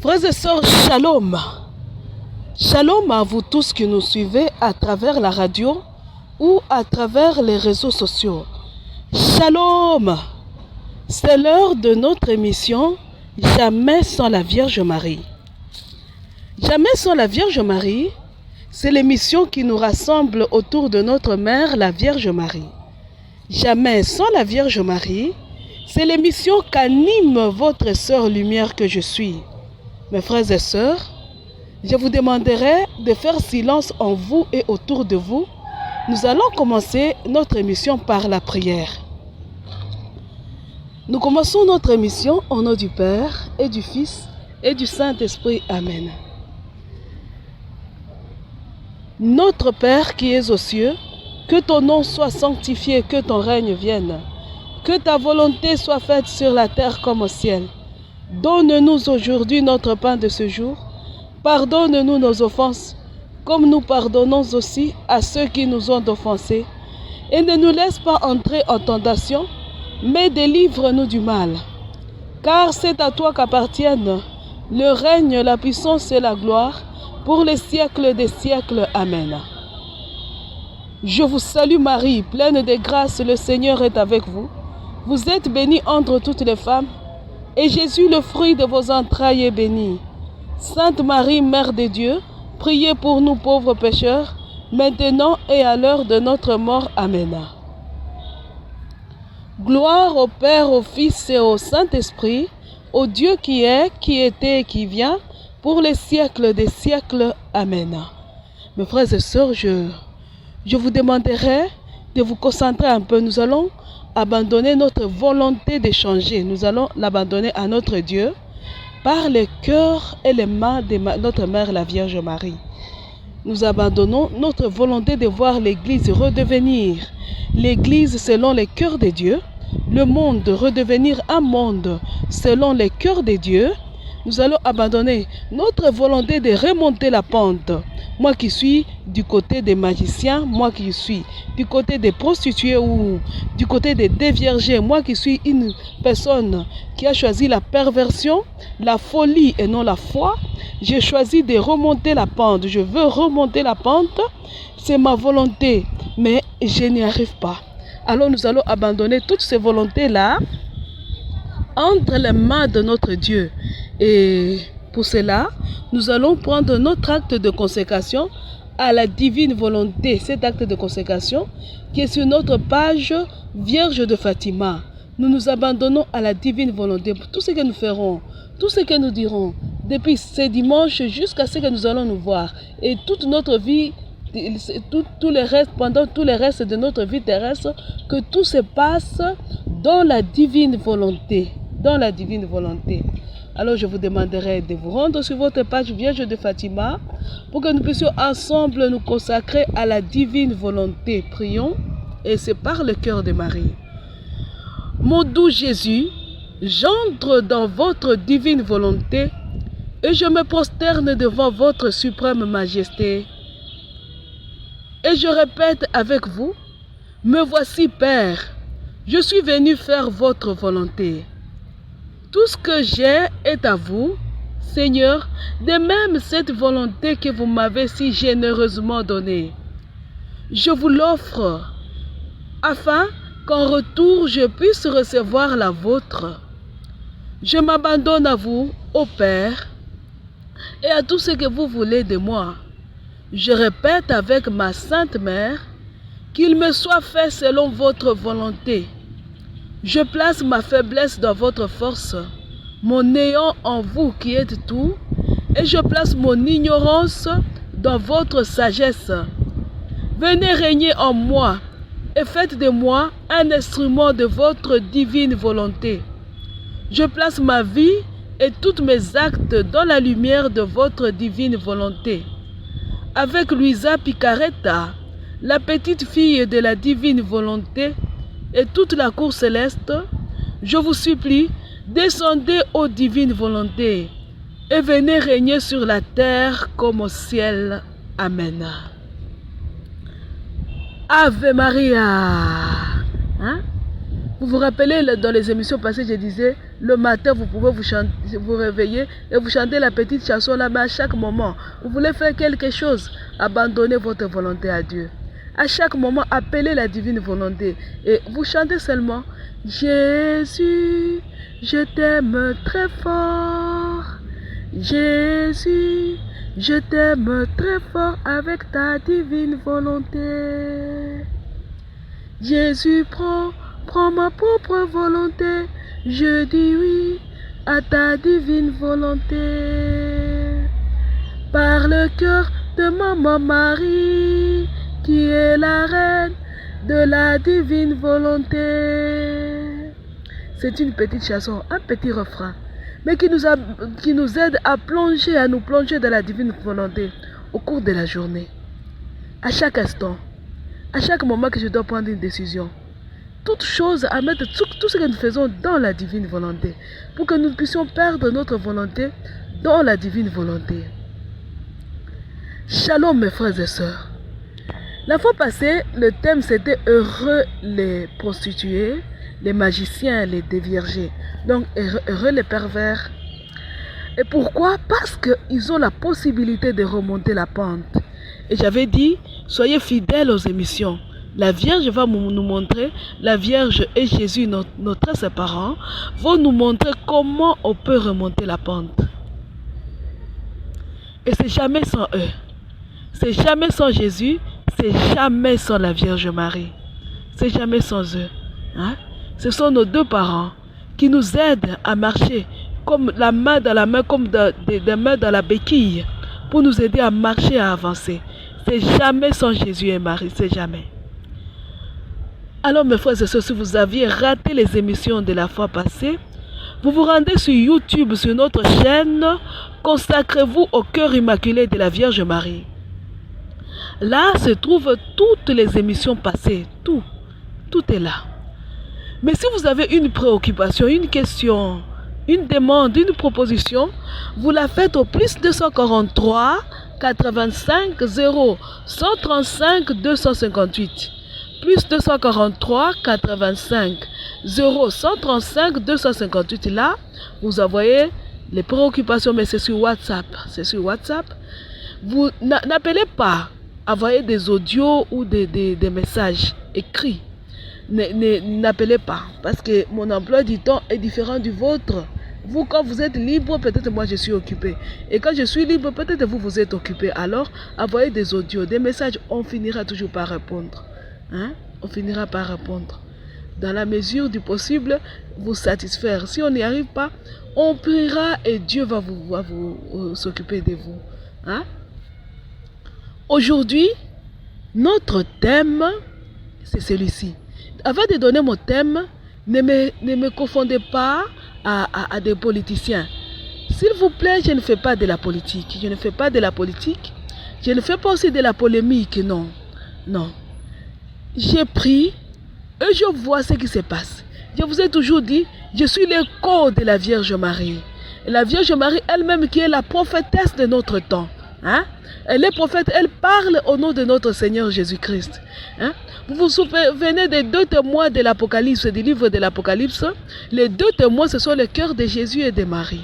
Frères et sœurs, shalom. Shalom à vous tous qui nous suivez à travers la radio ou à travers les réseaux sociaux. Shalom. C'est l'heure de notre émission Jamais sans la Vierge Marie. Jamais sans la Vierge Marie, c'est l'émission qui nous rassemble autour de notre mère, la Vierge Marie. Jamais sans la Vierge Marie, c'est l'émission qu'anime votre sœur lumière que je suis. Mes frères et sœurs, je vous demanderai de faire silence en vous et autour de vous. Nous allons commencer notre émission par la prière. Nous commençons notre émission au nom du Père et du Fils et du Saint-Esprit. Amen. Notre Père qui es aux cieux, que ton nom soit sanctifié, que ton règne vienne. Que ta volonté soit faite sur la terre comme au ciel. Donne-nous aujourd'hui notre pain de ce jour. Pardonne-nous nos offenses, comme nous pardonnons aussi à ceux qui nous ont offensés. Et ne nous laisse pas entrer en tentation, mais délivre-nous du mal. Car c'est à toi qu'appartiennent le règne, la puissance et la gloire, pour les siècles des siècles. Amen. Je vous salue Marie, pleine de grâce, le Seigneur est avec vous. Vous êtes bénie entre toutes les femmes, et Jésus, le fruit de vos entrailles, est béni. Sainte Marie, Mère de Dieu, priez pour nous pauvres pécheurs, maintenant et à l'heure de notre mort. Amen. Gloire au Père, au Fils et au Saint-Esprit, au Dieu qui est, qui était et qui vient, pour les siècles des siècles. Amen. Mes frères et sœurs, je vous demanderai de vous concentrer un peu. Nous allons abandonner notre volonté de changer. Nous allons l'abandonner à notre Dieu par le cœur et les mains de notre Mère, la Vierge Marie. Nous abandonnons notre volonté de voir l'Église redevenir l'Église selon les cœurs de Dieu, le monde redevenir un monde selon les cœurs de Dieu. Nous allons abandonner notre volonté de remonter la pente. Moi qui suis du côté des magiciens, moi qui suis du côté des prostituées ou du côté des déviergés, moi qui suis une personne qui a choisi la perversion, la folie et non la foi, j'ai choisi de remonter la pente. Je veux remonter la pente, c'est ma volonté, mais je n'y arrive pas. Alors nous allons abandonner toutes ces volontés-là entre les mains de notre Dieu. Et pour cela, nous allons prendre notre acte de consécration à la divine volonté. Cet acte de consécration qui est sur notre page Vierge de Fatima. Nous nous abandonnons à la divine volonté pour tout ce que nous ferons, tout ce que nous dirons, depuis ce dimanche jusqu'à ce que nous allons nous voir. Et toute notre vie, pendant tout le reste de notre vie terrestre, que tout se passe dans la divine volonté. Dans la divine volonté. Alors je vous demanderai de vous rendre sur votre page Vierge de Fatima pour que nous puissions ensemble nous consacrer à la divine volonté. Prions, et c'est par le cœur de Marie. Mon doux Jésus, j'entre dans votre divine volonté et je me prosterne devant votre suprême majesté. Et je répète avec vous, me voici Père, je suis venu faire votre volonté. Tout ce que j'ai est à vous, Seigneur, de même cette volonté que vous m'avez si généreusement donnée. Je vous l'offre, afin qu'en retour je puisse recevoir la vôtre. Je m'abandonne à vous, ô Père, et à tout ce que vous voulez de moi. Je répète avec ma Sainte Mère, qu'il me soit fait selon votre volonté. Je place ma faiblesse dans votre force, mon néant en vous qui êtes tout, et je place mon ignorance dans votre sagesse. Venez régner en moi et faites de moi un instrument de votre divine volonté. Je place ma vie et tous mes actes dans la lumière de votre divine volonté. Avec Luisa Picaretta, la petite fille de la divine volonté, et toute la cour céleste, je vous supplie, descendez aux divines volontés et venez régner sur la terre comme au ciel. Amen. Ave Maria. Vous vous rappelez, dans les émissions passées, je disais, le matin, vous pouvez vous réveiller et vous chanter la petite chanson là, mais à chaque moment, vous voulez faire quelque chose, abandonnez votre volonté à Dieu. À chaque moment, appelez la divine volonté et vous chantez seulement, Jésus, je t'aime très fort. Jésus, je t'aime très fort avec ta divine volonté. Jésus, prends ma propre volonté. Je dis oui à ta divine volonté. Par le cœur de Maman Marie, qui est la reine de la divine volonté. C'est une petite chanson, un petit refrain, mais qui nous aide à nous plonger dans la divine volonté au cours de la journée. À chaque instant, à chaque moment que je dois prendre une décision, toute chose à mettre, tout ce que nous faisons dans la divine volonté, pour que nous puissions perdre notre volonté dans la divine volonté. Shalom mes frères et sœurs. La fois passée, le thème c'était heureux les prostituées, les magiciens, les déviergés. Donc heureux les pervers. Et pourquoi? Parce qu'ils ont la possibilité de remonter la pente. Et j'avais dit, soyez fidèles aux émissions. La Vierge va nous montrer, la Vierge et Jésus, notre ses parents, vont nous montrer comment on peut remonter la pente. Et c'est jamais sans eux. C'est jamais sans Jésus, c'est jamais sans la Vierge Marie. C'est jamais sans eux. Hein? Ce sont nos deux parents qui nous aident à marcher comme la main dans la main, comme des mains dans la béquille, pour nous aider à marcher, à avancer. C'est jamais sans Jésus et Marie, c'est jamais. Alors mes frères et sœurs, si vous aviez raté les émissions de la fois passée, vous vous rendez sur YouTube, sur notre chaîne, consacrez-vous au cœur immaculé de la Vierge Marie. Là se trouvent toutes les émissions passées, tout est là. Mais si vous avez une préoccupation, une question, une demande, une proposition, vous la faites au plus 243 85 0 135 258. Plus 243 85 0 135 258. Là, vous envoyez les préoccupations, mais c'est sur WhatsApp. C'est sur WhatsApp. Vous n'appelez pas, envoyez des audios ou des messages écrits. N'appelez pas, parce que mon emploi du temps est différent du vôtre. Vous, quand vous êtes libre, peut-être moi je suis occupé. Et quand je suis libre, peut-être vous êtes occupé. Alors, envoyez des audios, des messages, on finira toujours par répondre. Hein? On finira par répondre. Dans la mesure du possible, vous satisfaire. Si on n'y arrive pas, on priera et Dieu va s'occuper de vous. Hein? Aujourd'hui, notre thème, c'est celui-ci. Avant de donner mon thème, ne me confondez pas à des politiciens. S'il vous plaît, je ne fais pas de la politique. Je ne fais pas de la politique. Je ne fais pas aussi de la polémique, non. Non. J'ai pris et je vois ce qui se passe. Je vous ai toujours dit, je suis l'écho de la Vierge Marie. Et la Vierge Marie elle-même qui est la prophétesse de notre temps. Hein? Elle est prophète, elle parle au nom de notre Seigneur Jésus-Christ. Hein? Vous vous souvenez des deux témoins de l'Apocalypse, du livre de l'Apocalypse? Les deux témoins, ce sont le cœur de Jésus et de Marie.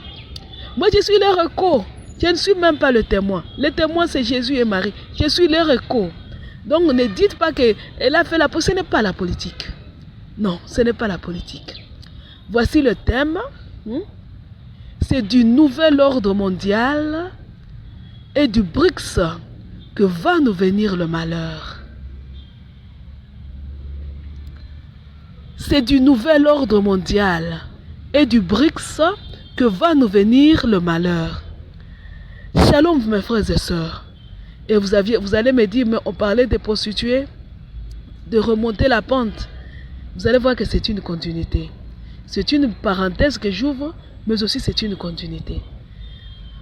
Moi, je suis leur écho. Je ne suis même pas le témoin. Le témoin, c'est Jésus et Marie. Je suis leur écho. Donc, ne dites pas qu'elle a fait la politique. Ce n'est pas la politique. Non, ce n'est pas la politique. Voici le thème. C'est du nouvel ordre mondial et du BRICS que va nous venir le malheur. C'est du nouvel ordre mondial et du BRICS que va nous venir le malheur. Shalom mes frères et sœurs. Et vous allez me dire, mais on parlait des prostituées, de remonter la pente. Vous allez voir que c'est une continuité. C'est une parenthèse que j'ouvre, mais aussi c'est une continuité.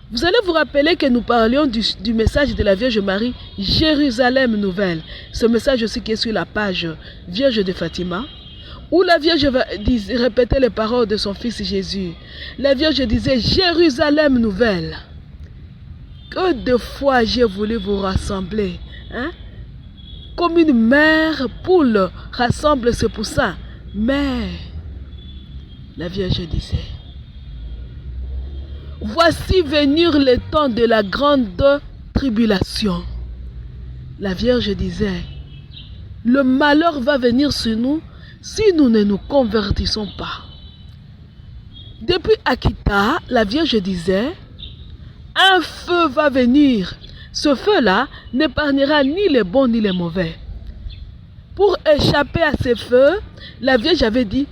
Vous allez vous rappeler que nous parlions du message de la Vierge Marie, Jérusalem nouvelle. Ce message aussi qui est sur la page Vierge de Fatima, où la Vierge répétait les paroles de son fils Jésus. La Vierge disait, Jérusalem nouvelle. Que de fois j'ai voulu vous rassembler, hein? Comme une mère poule rassemble ses poussins. Mais La Vierge disait, voici venir le temps de la grande tribulation. La Vierge disait, le malheur va venir sur nous si nous ne nous convertissons pas. Depuis Akita, la Vierge disait, un feu va venir. Ce feu-là n'épargnera ni les bons ni les mauvais. Pour échapper à ce feu, la Vierge avait dit,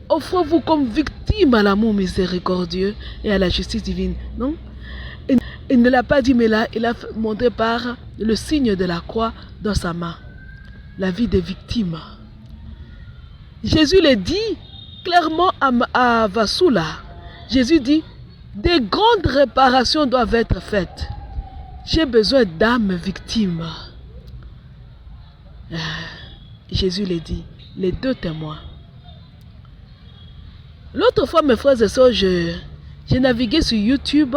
offrez-vous comme victime à l'amour miséricordieux et à la justice divine. Non? Il ne l'a pas dit, mais là, il a montré par le signe de la croix dans sa main. La vie des victimes. Jésus le dit clairement à Vassoula. Jésus dit, des grandes réparations doivent être faites. J'ai besoin d'âmes victimes. Jésus le dit, les deux témoins. L'autre fois, mes frères et sœurs, j'ai navigué sur YouTube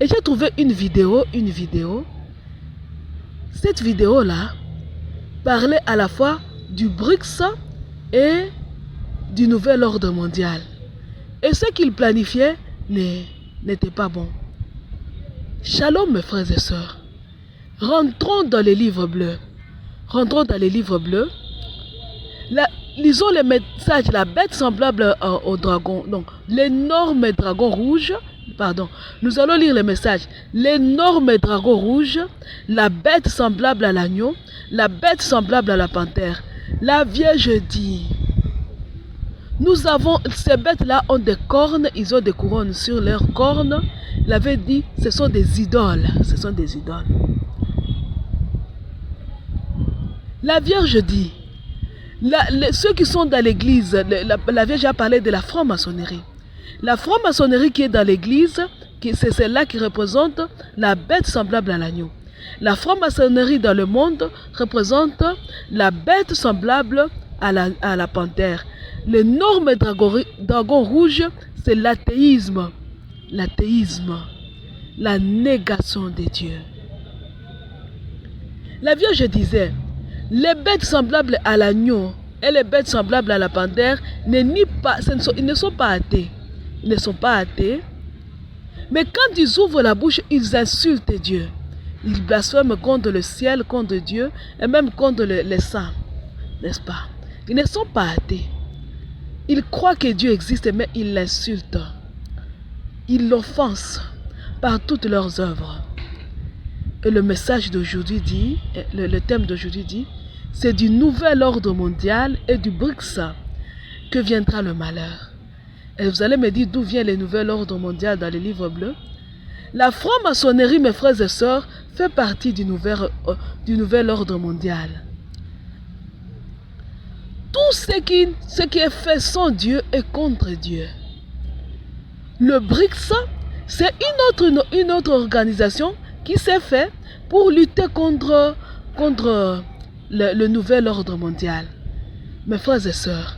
et j'ai trouvé une vidéo. Cette vidéo-là parlait à la fois du BRICS et du nouvel ordre mondial. Et ce qu'il planifiait n'était pas bon. Shalom, mes frères et sœurs. Rentrons dans les livres bleus. Rentrons dans les livres bleus. Lisons les messages, la bête semblable au dragon. Donc, l'énorme dragon rouge. Pardon. Nous allons lire les messages. L'énorme dragon rouge, la bête semblable à l'agneau, la bête semblable à la panthère. La Vierge dit, ces bêtes-là ont des cornes, ils ont des couronnes sur leurs cornes. Il avait dit, ce sont des idoles. Ce sont des idoles. La Vierge dit, ceux qui sont dans l'église, la Vierge a parlé de la franc-maçonnerie. La franc-maçonnerie qui est dans l'église, c'est celle-là qui représente la bête semblable à l'agneau. La franc-maçonnerie dans le monde représente la bête semblable à la panthère. L'énorme dragon rouge, c'est l'athéisme. L'athéisme, la négation de Dieu. La Vierge disait, les bêtes semblables à l'agneau et les bêtes semblables à la panthère ils ne sont pas athées. Ils ne sont pas athées. Mais quand ils ouvrent la bouche, ils insultent Dieu. Ils blasphèment contre le ciel, contre Dieu et même contre les saints. N'est-ce pas? Ils ne sont pas athées. Ils croient que Dieu existe, mais ils l'insultent. Ils l'offensent par toutes leurs œuvres. Et le message d'aujourd'hui dit, le thème d'aujourd'hui dit, c'est du nouvel ordre mondial et du BRICS que viendra le malheur. Et vous allez me dire d'où vient le nouvel ordre mondial dans les livres bleus. La franc-maçonnerie, mes frères et sœurs, fait partie du nouvel ordre mondial. Tout ce qui est fait sans Dieu est contre Dieu. Le BRICS, c'est une autre organisation qui s'est faite pour lutter contre le nouvel ordre mondial. Mes frères et sœurs,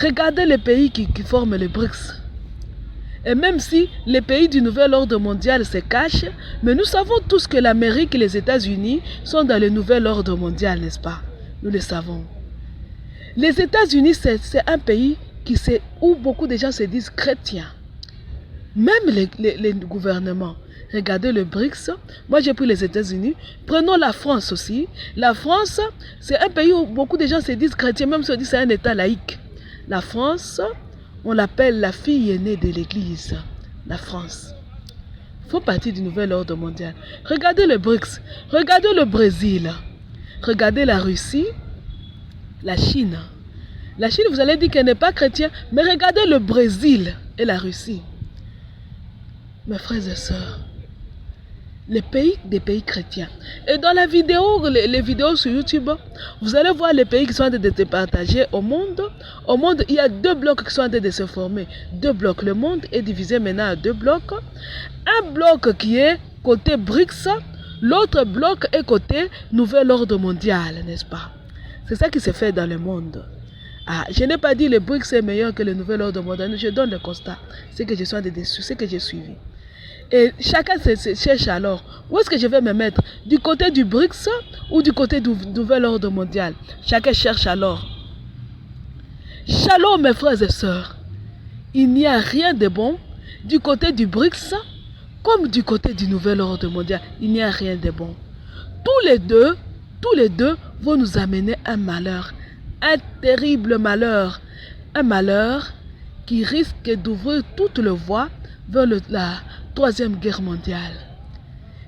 regardez les pays qui forment le BRICS. Et même si les pays du nouvel ordre mondial se cachent, mais nous savons tous que l'Amérique et les États-Unis sont dans le nouvel ordre mondial, n'est-ce pas? Nous le savons. Les États-Unis, c'est un pays où beaucoup de gens se disent chrétiens. Même les gouvernements. Regardez le BRICS. Moi, j'ai pris les États-Unis. Prenons la France aussi. La France, c'est un pays où beaucoup de gens se disent chrétiens, même si on dit que c'est un État laïque. La France, on l'appelle la fille aînée de l'Église. La France. Il faut partie du nouvel ordre mondial. Regardez le BRICS. Regardez le Brésil. Regardez la Russie. La Chine. La Chine, vous allez dire qu'elle n'est pas chrétienne. Mais regardez le Brésil et la Russie. Mes frères et sœurs, des pays chrétiens. Et dans la vidéo, les vidéos sur YouTube, vous allez voir les pays qui sont en train de se partager au monde. Au monde, il y a 2 blocs qui sont en train de se former. 2 blocs. Le monde est divisé maintenant à 2 blocs. Un bloc qui est côté BRICS, l'autre bloc est côté Nouvel Ordre Mondial, n'est-ce pas? C'est ça qui se fait dans le monde. Ah, je n'ai pas dit le BRICS est meilleur que le Nouvel Ordre Mondial. Je donne le constat. C'est que je suis en train de suivre, c'est que j'ai suivi. Et chacun se cherche alors, où est-ce que je vais me mettre? Du côté du BRICS ou du côté du Nouvel Ordre Mondial? Chacun cherche alors. Shalom mes frères et sœurs. Il n'y a rien de bon du côté du BRICS comme du côté du nouvel ordre mondial. Il n'y a rien de bon. Tous les deux vont nous amener un malheur, un terrible malheur, un malheur qui risque d'ouvrir toute la voie vers la troisième guerre mondiale.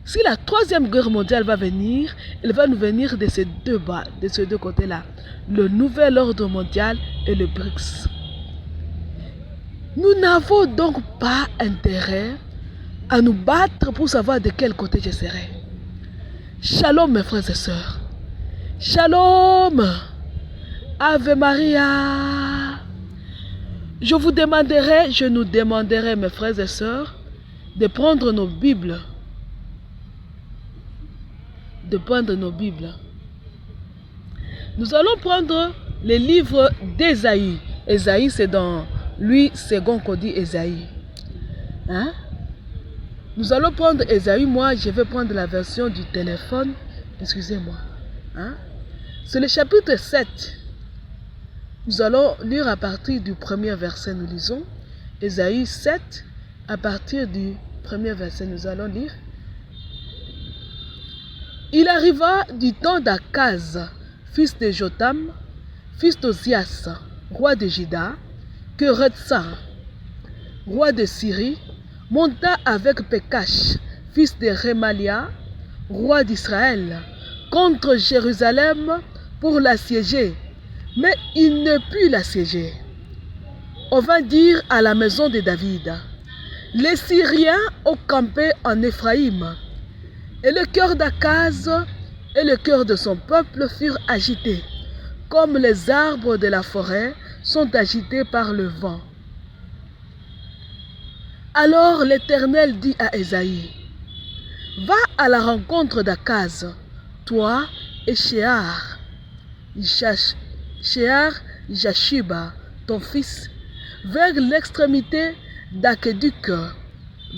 Si la troisième guerre mondiale va venir, elle va nous venir de ces deux côtés-là, le nouvel ordre mondial et le BRICS. Nous n'avons donc pas intérêt à nous battre pour savoir de quel côté je serai. Shalom mes frères et sœurs. Shalom. Ave Maria. Je nous demanderai mes frères et sœurs de prendre nos Bibles. Nous allons prendre les livres d'Ésaïe. Ésaïe, c'est dans lui second qu'on dit Ésaïe. Hein? Nous allons prendre Ésaïe. Moi, je vais prendre la version du téléphone. Excusez-moi. Hein? C'est le chapitre 7. Nous allons lire à partir du premier verset. Nous lisons Ésaïe 7. À partir du premier verset, nous allons lire. Il arriva du temps d'Akaz, fils de Jotam, fils d'Ozias, roi de Juda, que Retsa, roi de Syrie, monta avec Pekash, fils de Remalia, roi d'Israël, contre Jérusalem pour l'assiéger, mais il ne put l'assiéger. On vint dire à la maison de David, les Syriens ont campé en Éphraïm, et le cœur d'Akaz et le cœur de son peuple furent agités, comme les arbres de la forêt sont agités par le vent. Alors l'Éternel dit à Ésaïe, va à la rencontre d'Akaz, toi et Shear Jashuba, ton fils, vers l'extrémité d'Akéduc,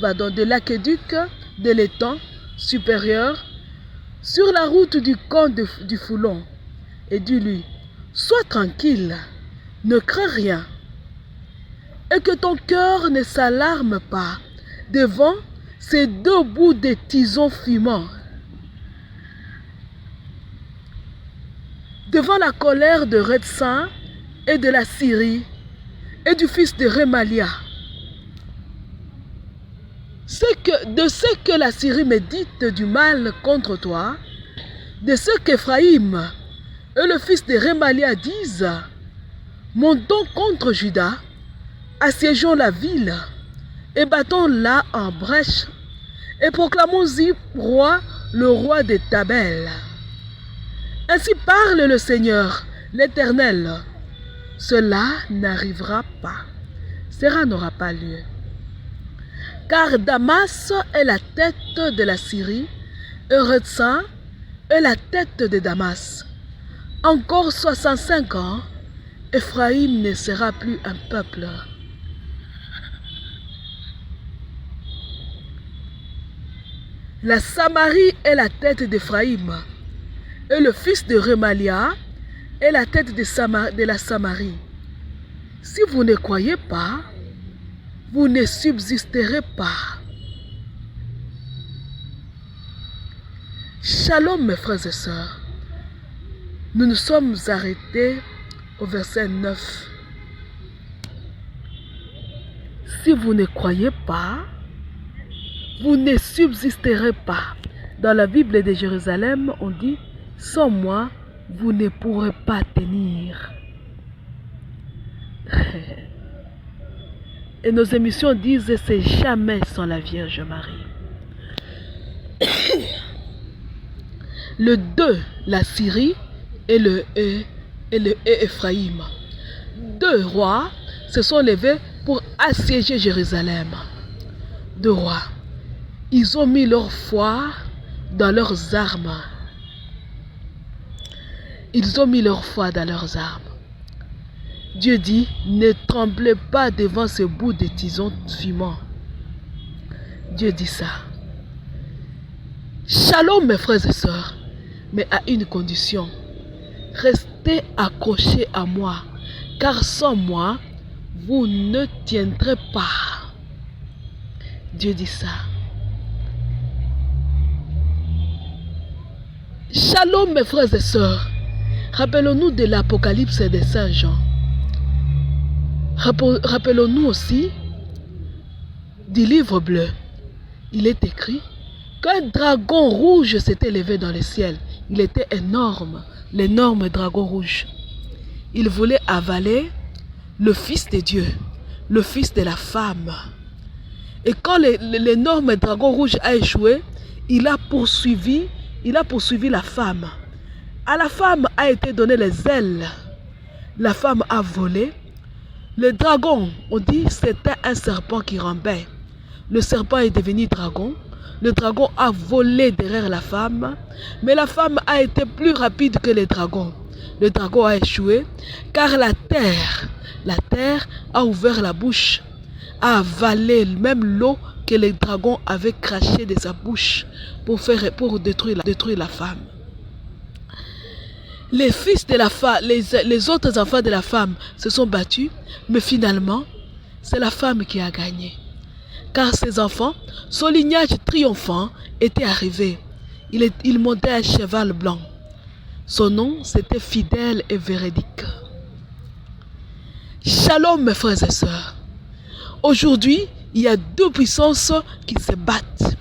va donc de l'Akéduc de l'étang supérieur, sur la route du camp du Foulon, et dis-lui, sois tranquille, ne crains rien, et que ton cœur ne s'alarme pas devant ces deux bouts de tisons fumants, devant la colère de Retsa et de la Syrie et du fils de Remalia. De ce que la Syrie médite du mal contre toi, de ce qu'Éphraïm et le fils de Remalia disent, montons contre Juda, assiégeons la ville et battons-la en brèche et proclamons-y roi, le roi de Tabel. Ainsi parle le Seigneur, l'Éternel. Cela n'arrivera pas, cela n'aura pas lieu. Car Damas est la tête de la Syrie, et Retsa est la tête de Damas. Encore 65 ans, Éphraïm ne sera plus un peuple. La Samarie est la tête d'Éphraïm, et le fils de Remalia est la tête de la Samarie. Si vous ne croyez pas, vous ne subsisterez pas. Shalom mes frères et sœurs. Nous nous sommes arrêtés au verset 9. Si vous ne croyez pas, vous ne subsisterez pas. Dans la Bible de Jérusalem, on dit, sans moi, vous ne pourrez pas tenir. Et nos émissions disent, c'est jamais sans la Vierge Marie. Le 2, la Syrie et le Éphraïm. Deux rois se sont levés pour assiéger Jérusalem. Deux rois. Ils ont mis leur foi dans leurs armes. Ils ont mis leur foi dans leurs armes. Dieu dit, ne tremblez pas devant ce bout de tison fumant. Dieu dit ça. Shalom mes frères et sœurs, mais à une condition. Restez accrochés à moi, car sans moi, vous ne tiendrez pas. Dieu dit ça. Shalom mes frères et sœurs. Rappelons-nous de l'Apocalypse de Saint Jean. Rappelons-nous aussi du livre bleu. Il est écrit qu'un dragon rouge s'était levé dans le ciel. Il était énorme, l'énorme dragon rouge. Il voulait avaler le Fils de Dieu, le Fils de la femme. Et quand l'énorme dragon rouge a échoué, il a poursuivi la femme. À la femme a été donné les ailes. La femme a volé. Le dragon, on dit, c'était un serpent qui rampait. Le serpent est devenu dragon. Le dragon a volé derrière la femme. Mais la femme a été plus rapide que le dragon. Le dragon a échoué car la terre a ouvert la bouche, a avalé même l'eau que le dragon avait craché de sa bouche pour détruire la femme. Les fils de la femme, les autres enfants de la femme se sont battus, mais finalement, c'est la femme qui a gagné. Car ses enfants, son lignage triomphant était arrivé. Il montait un cheval blanc. Son nom, c'était fidèle et véridique. Shalom mes frères et sœurs. Aujourd'hui, il y a deux puissances qui se battent.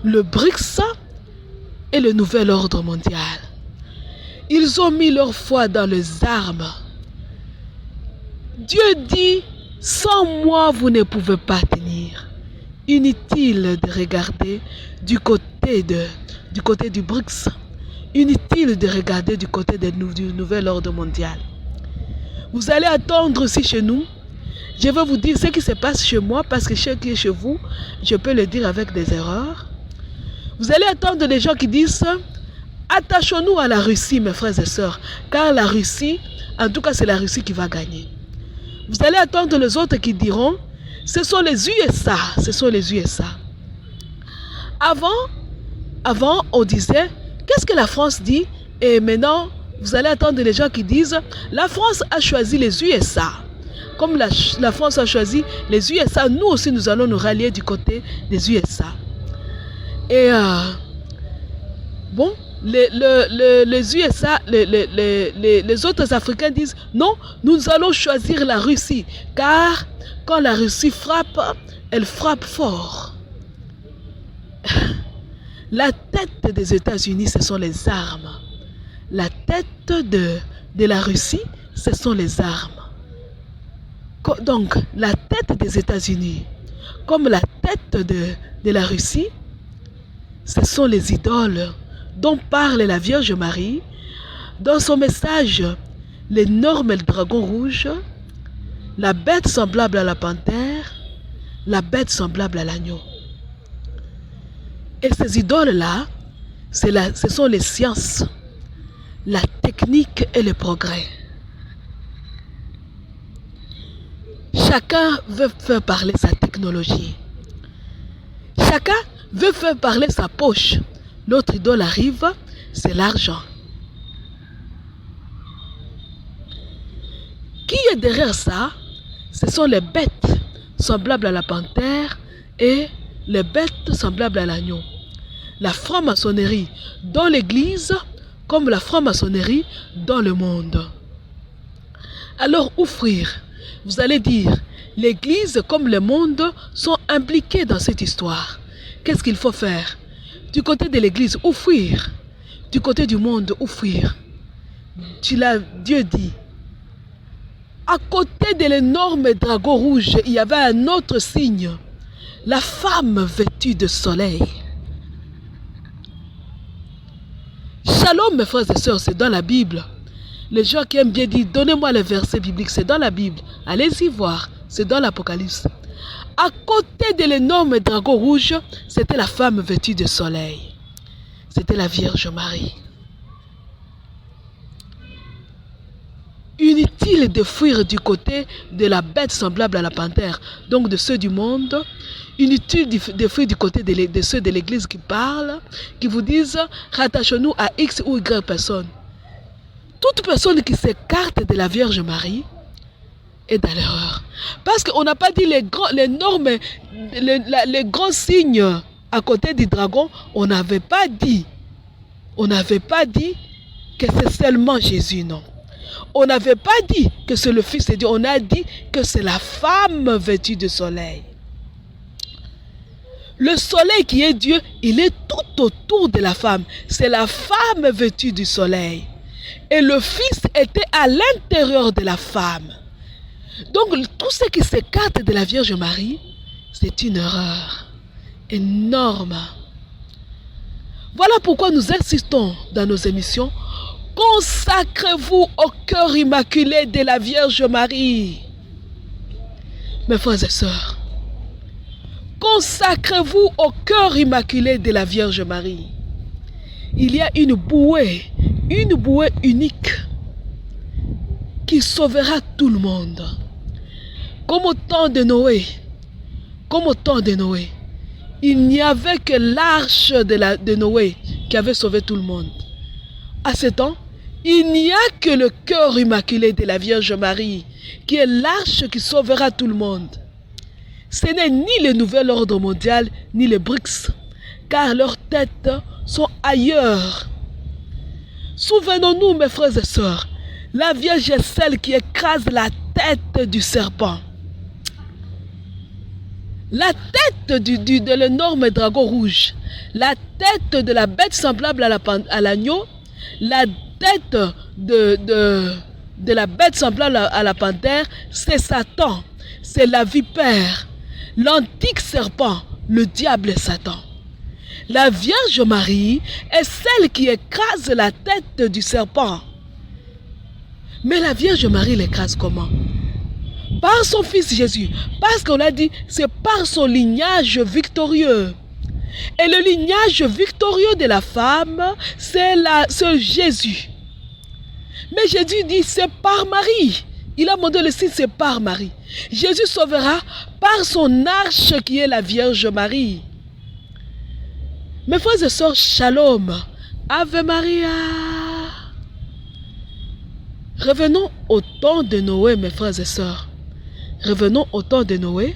Le BRICS et le nouvel ordre mondial. Ils ont mis leur foi dans les armes. Dieu dit, sans moi, vous ne pouvez pas tenir. Inutile de regarder du côté du BRICS. Inutile de regarder du côté du nouvel ordre mondial. Vous allez attendre aussi chez nous. Je vais vous dire ce qui se passe chez moi parce que ce qui est chez vous, je peux le dire avec des erreurs. Vous allez attendre des gens qui disent attachons-nous à la Russie, mes frères et sœurs, car la Russie, en tout cas c'est la Russie qui va gagner. Vous allez attendre les autres qui diront ce sont les USA, ce sont les USA. Avant on disait qu'est-ce que la France dit? Et maintenant, vous allez attendre les gens qui disent la France a choisi les USA. Comme la France a choisi les USA, nous aussi nous allons nous rallier du côté des USA. Et bon, les USA, les autres Africains disent non, nous allons choisir la Russie. Car quand la Russie frappe, elle frappe fort. La tête des États-Unis, ce sont les armes. La tête de la Russie, ce sont les armes. Donc, la tête des États-Unis, comme la tête de la Russie, ce sont les idoles dont parle la Vierge Marie dans son message, l'énorme dragon rouge, la bête semblable à la panthère, la bête semblable à l'agneau. Et ces idoles-là, ce sont les sciences, la technique et le progrès. Chacun veut faire parler sa technologie. Chacun veut faire parler sa poche. L'autre idole arrive, c'est l'argent. Qui est derrière ça? Ce sont les bêtes semblables à la panthère et les bêtes semblables à l'agneau. La franc-maçonnerie dans l'église comme la franc-maçonnerie dans le monde. Alors, où fuir? Vous allez dire, l'église comme le monde sont impliqués dans cette histoire. Qu'est-ce qu'il faut faire? Du côté de l'église, où fuir? Du côté du monde, où fuir? Dieu dit. À côté de l'énorme dragon rouge, il y avait un autre signe. La femme vêtue de soleil. Shalom mes frères et sœurs, c'est dans la Bible. Les gens qui aiment bien dire, donnez-moi les versets bibliques, c'est dans la Bible. Allez-y voir, c'est dans l'Apocalypse. À côté de l'énorme dragon rouge, c'était la femme vêtue de soleil. C'était la Vierge Marie. Inutile de fuir du côté de la bête semblable à la panthère, donc de ceux du monde. Inutile de fuir du côté de ceux de l'église qui parlent, qui vous disent rattachons-nous à X ou Y personne. toute personne qui s'écarte de la Vierge Marie est dans l'erreur. Parce qu'on n'a pas dit les grands signes à côté du dragon. On n'avait pas dit que c'est seulement Jésus, non. On n'avait pas dit que c'est le Fils de Dieu. On a dit que c'est la femme vêtue de soleil. Le soleil qui est Dieu, il est tout autour de la femme. C'est la femme vêtue du soleil. Et le Fils était à l'intérieur de la femme. Donc, tout ce qui s'écarte de la Vierge Marie, c'est une erreur énorme. Voilà pourquoi nous insistons dans nos émissions. Consacrez-vous au cœur immaculé de la Vierge Marie. Mes frères et sœurs, consacrez-vous au cœur immaculé de la Vierge Marie. Il y a une bouée unique qui sauvera tout le monde. Comme au temps de Noé, il n'y avait que l'arche de Noé qui avait sauvé tout le monde. À ce temps, il n'y a que le cœur immaculé de la Vierge Marie qui est l'arche qui sauvera tout le monde. Ce n'est ni le nouvel ordre mondial, ni les BRICS, car leurs têtes sont ailleurs. Souvenons-nous, mes frères et sœurs, la Vierge est celle qui écrase la tête du serpent. La tête de l'énorme dragon rouge, la tête de la bête semblable à l'agneau, la tête de la bête semblable à la panthère, c'est Satan, c'est la vipère, l'antique serpent, le diable et Satan. La Vierge Marie est celle qui écrase la tête du serpent. Mais la Vierge Marie l'écrase comment? Par son Fils Jésus. Parce qu'on a dit, c'est par son lignage victorieux. Et le lignage victorieux de la femme, c'est Jésus. Mais Jésus dit, c'est par Marie. Il a demandé le signe, c'est par Marie. Jésus sauvera par son arche qui est la Vierge Marie. Mes frères et sœurs, shalom. Ave Maria. Revenons au temps de Noé, mes frères et sœurs. Revenons au temps de Noé.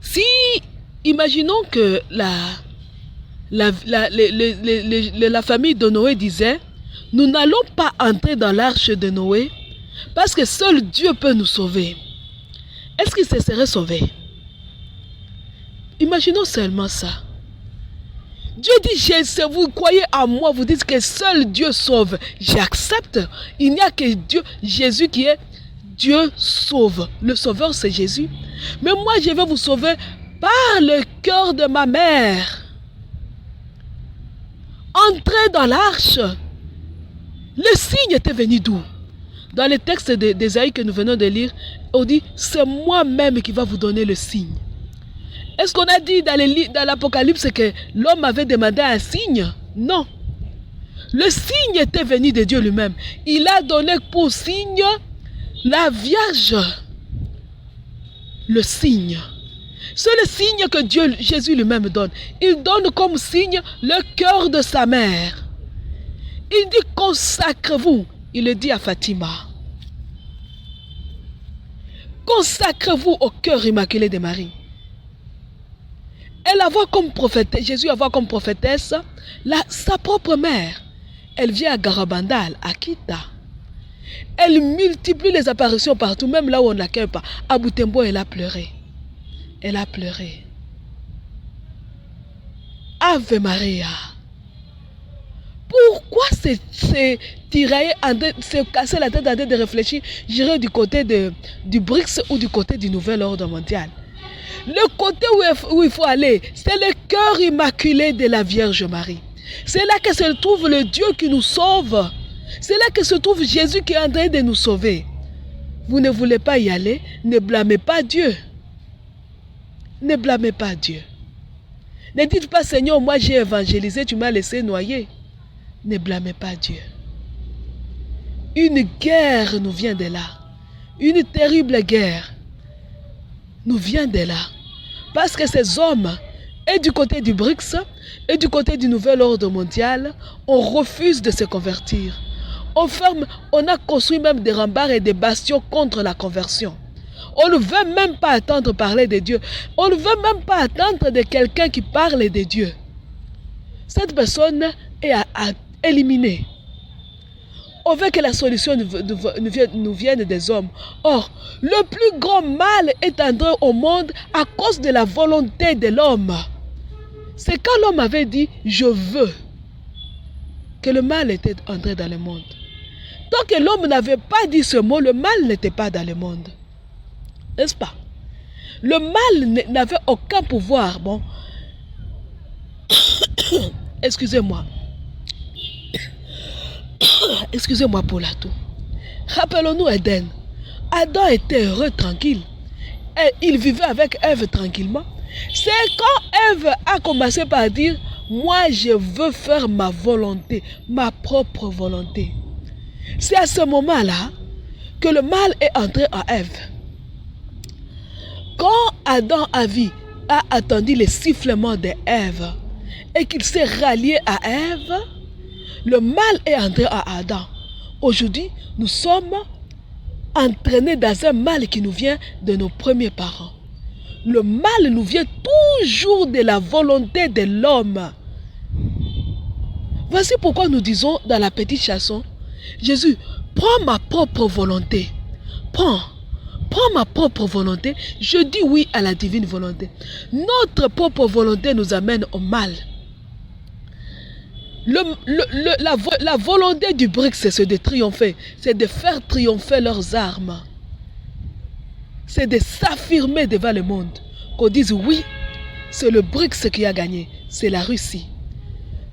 Si, imaginons que la famille de Noé disait, nous n'allons pas entrer dans l'arche de Noé parce que seul Dieu peut nous sauver. Est-ce qu'il se serait sauvé? Imaginons seulement ça. Dieu dit, vous croyez en moi, vous dites que seul Dieu sauve. J'accepte. Il n'y a que Dieu, Jésus qui est Dieu sauve. Le sauveur, c'est Jésus. Mais moi, je vais vous sauver par le cœur de ma mère. Entrez dans l'arche. Le signe était venu d'où? Dans le texte d'Ésaïe que nous venons de lire, on dit, c'est moi-même qui va vous donner le signe. Est-ce qu'on a dit dans l'Apocalypse que l'homme avait demandé un signe? Non. Le signe était venu de Dieu lui-même. Il a donné pour signe la Vierge. Le signe. C'est le signe que Jésus lui-même donne. Il donne comme signe le cœur de sa mère. Il dit consacrez-vous. Il le dit à Fatima. Consacrez-vous au cœur immaculé de Marie. Elle a vu comme prophétesse, Jésus a vu comme prophétesse sa propre mère. Elle vient à Garabandal, à Kita. Elle multiplie les apparitions partout, même là où on ne l'accueille pas. À Butembo, elle a pleuré. Elle a pleuré. Ave Maria. Pourquoi se tirailler, se casser la tête en train de réfléchir, j'irai du côté du BRICS ou du côté du nouvel ordre mondial? Le côté où il faut aller, c'est le cœur immaculé de la Vierge Marie. C'est là que se trouve le Dieu qui nous sauve. C'est là que se trouve Jésus qui est en train de nous sauver. Vous ne voulez pas y aller, ne blâmez pas Dieu. Ne blâmez pas Dieu. Ne dites pas, Seigneur, moi j'ai évangélisé, tu m'as laissé noyer. Ne blâmez pas Dieu. Une guerre nous vient de là. Une terrible guerre nous vient de là. Parce que ces hommes, et du côté du BRICS, et du côté du nouvel ordre mondial, on refuse de se convertir. On a construit même des remparts et des bastions contre la conversion. On ne veut même pas attendre parler de Dieu. On ne veut même pas attendre de quelqu'un qui parle de Dieu. Cette personne est à éliminer. On veut que la solution nous vienne des hommes. Or, le plus grand mal est entré au monde à cause de la volonté de l'homme. C'est quand l'homme avait dit « je veux » que le mal était entré dans le monde. Tant que l'homme n'avait pas dit ce mot, le mal n'était pas dans le monde. N'est-ce pas? Le mal n'avait aucun pouvoir. Bon, excusez-moi. Excusez-moi pour la toux. Rappelons-nous Éden. Adam était heureux, tranquille. Et il vivait avec Ève tranquillement. C'est quand Ève a commencé par dire « Moi, je veux faire ma volonté, ma propre volonté. » C'est à ce moment-là que le mal est entré en Ève. Quand Adam a attendu les sifflements de Ève et qu'il s'est rallié à Ève, le mal est entré en Adam. Aujourd'hui, nous sommes entraînés dans un mal qui nous vient de nos premiers parents. Le mal nous vient toujours de la volonté de l'homme. Voici pourquoi nous disons dans la petite chanson, Jésus, prends ma propre volonté. Prends ma propre volonté. Je dis oui à la divine volonté. Notre propre volonté nous amène au mal. La volonté du BRICS, c'est de triompher. C'est de faire triompher leurs armes. C'est de s'affirmer devant le monde. Qu'on dise oui, c'est le BRICS qui a gagné. C'est la Russie.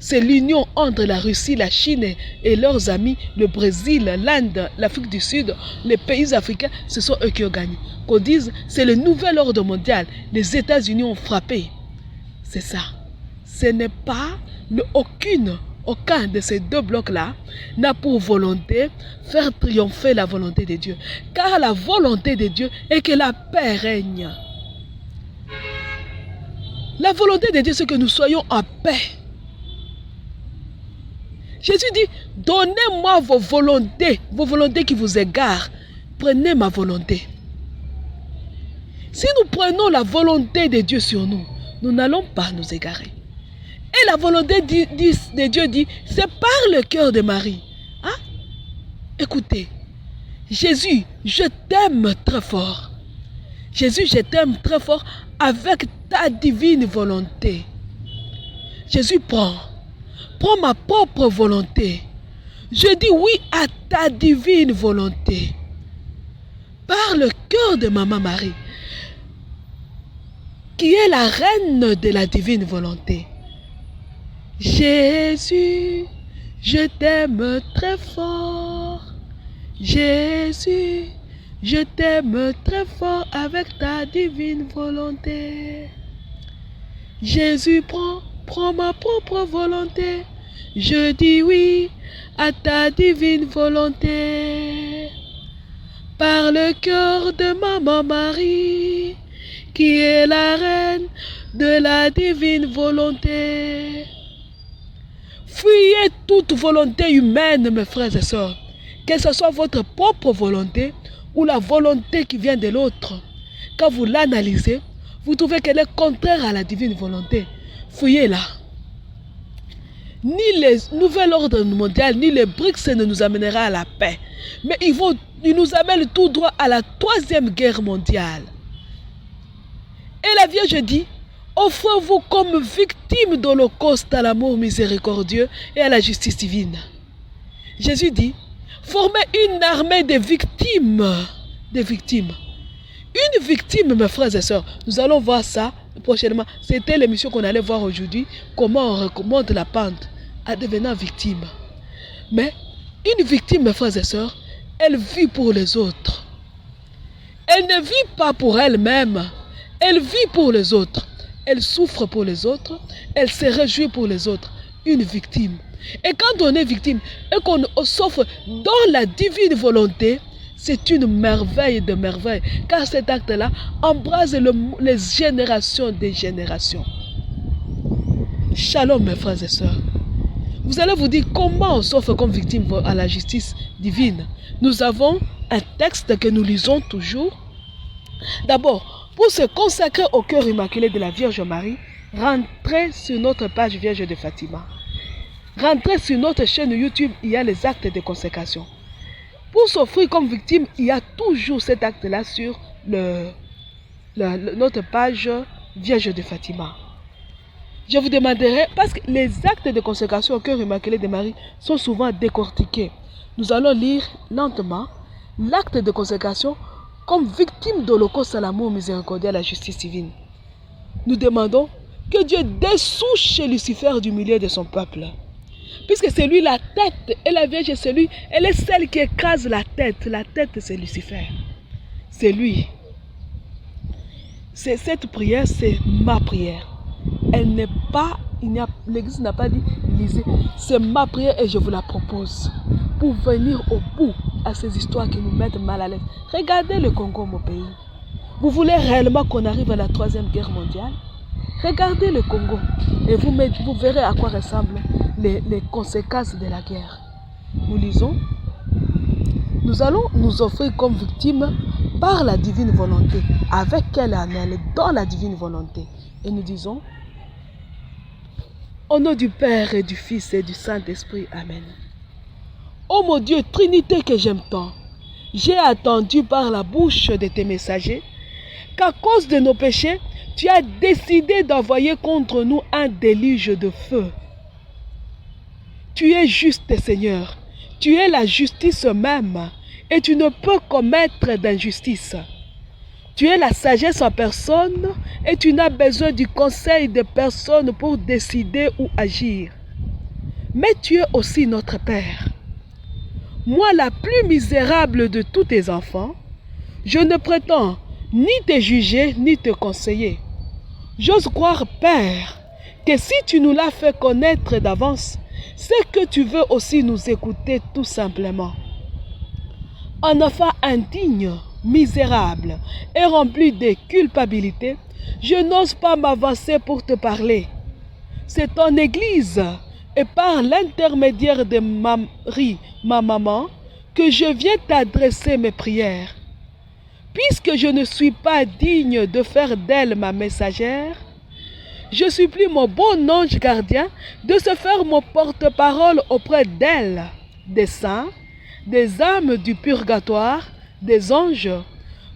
C'est l'union entre la Russie, la Chine et leurs amis, le Brésil, l'Inde, l'Afrique du Sud, les pays africains, ce sont eux qui ont gagné. Qu'on dise, c'est le nouvel ordre mondial. Les États-Unis ont frappé. C'est ça. Ce n'est pas aucun de ces deux blocs-là n'a pour volonté faire triompher la volonté de Dieu. Car la volonté de Dieu est que la paix règne. La volonté de Dieu, c'est que nous soyons en paix. Jésus dit, donnez-moi vos volontés qui vous égarent. Prenez ma volonté. Si nous prenons la volonté de Dieu sur nous, nous n'allons pas nous égarer. Et la volonté de Dieu dit, c'est par le cœur de Marie. Hein? Écoutez, Jésus, je t'aime très fort. Jésus, je t'aime très fort avec ta divine volonté. Jésus, prends ma propre volonté. Je dis oui à ta divine volonté. Par le cœur de Maman Marie, qui est la reine de la divine volonté. Jésus, je t'aime très fort. Jésus, je t'aime très fort avec ta divine volonté. Jésus, prends ma propre volonté. Je dis oui à ta divine volonté. Par le cœur de Maman Marie, qui est la reine de la divine volonté. Fuyez toute volonté humaine, mes frères et sœurs. Que ce soit votre propre volonté ou la volonté qui vient de l'autre. Quand vous l'analysez, vous trouvez qu'elle est contraire à la divine volonté. Fuyez-la. Ni les nouvel ordre mondial, ni les BRICS ne nous amènera à la paix. Mais ils nous amènent tout droit à la 3e guerre mondiale. Et la Vierge dit, offrez-vous comme victime d'Holocauste à l'amour miséricordieux et à la justice divine. Jésus dit, formez une armée de victimes. Des victimes. Une victime, mes frères et sœurs, nous allons voir ça prochainement. C'était l'émission qu'on allait voir aujourd'hui, comment on remonte la pente à devenir victime. Mais une victime, mes frères et sœurs, elle vit pour les autres. Elle ne vit pas pour elle-même. Elle vit pour les autres. Elle souffre pour les autres. Elle se réjouit pour les autres. Une victime. Et quand on est victime et qu'on s'offre dans la divine volonté, c'est une merveille de merveilles. Car cet acte-là embrase les générations des générations. Shalom, mes frères et sœurs. Vous allez vous dire comment on s'offre comme victime à la justice divine. Nous avons un texte que nous lisons toujours. D'abord, pour se consacrer au cœur immaculé de la Vierge Marie, rentrez sur notre page Vierge de Fatima. Rentrez sur notre chaîne YouTube, il y a les actes de consécration. Pour s'offrir comme victime, il y a toujours cet acte-là sur notre page Vierge de Fatima. Je vous demanderai, parce que les actes de consécration au cœur immaculé de Marie sont souvent décortiqués. Nous allons lire lentement l'acte de consécration comme victime d'Holocauste à l'amour miséricordieux à la justice divine. Nous demandons que Dieu dessouche Lucifer du milieu de son peuple. Puisque c'est lui la tête et la Vierge c'est lui, elle est celle qui écrase la tête. La tête c'est Lucifer. C'est lui. Cette prière, c'est ma prière. Elle n'est pas, l'Église n'a pas dit lisez. C'est ma prière et je vous la propose pour venir au bout à ces histoires qui nous mettent mal à l'aise. Regardez le Congo, mon pays. Vous voulez réellement qu'on arrive à la 3e guerre mondiale? Regardez le Congo et vous verrez à quoi ressemblent les conséquences de la guerre. Nous lisons, nous allons nous offrir comme victime par la divine volonté, avec elle en elle, dans la divine volonté. Et nous disons, au nom du Père et du Fils et du Saint-Esprit, Amen. Ô mon Dieu, Trinité que j'aime tant, j'ai attendu par la bouche de tes messagers qu'à cause de nos péchés, tu as décidé d'envoyer contre nous un déluge de feu. Tu es juste, Seigneur. Tu es la justice même et tu ne peux commettre d'injustice. Tu es la sagesse en personne et tu n'as besoin du conseil de personne pour décider ou agir. Mais tu es aussi notre Père. Moi, la plus misérable de tous tes enfants, je ne prétends ni te juger ni te conseiller. J'ose croire, Père, que si tu nous l'as fait connaître d'avance, c'est que tu veux aussi nous écouter tout simplement. Un enfant indigne, misérable et rempli de culpabilité, je n'ose pas m'avancer pour te parler. C'est ton Église et par l'intermédiaire de Marie, ma maman, que je viens t'adresser mes prières. Puisque je ne suis pas digne de faire d'elle ma messagère, je supplie mon bon ange gardien de se faire mon porte-parole auprès d'elle, des saints, des âmes du purgatoire, des anges,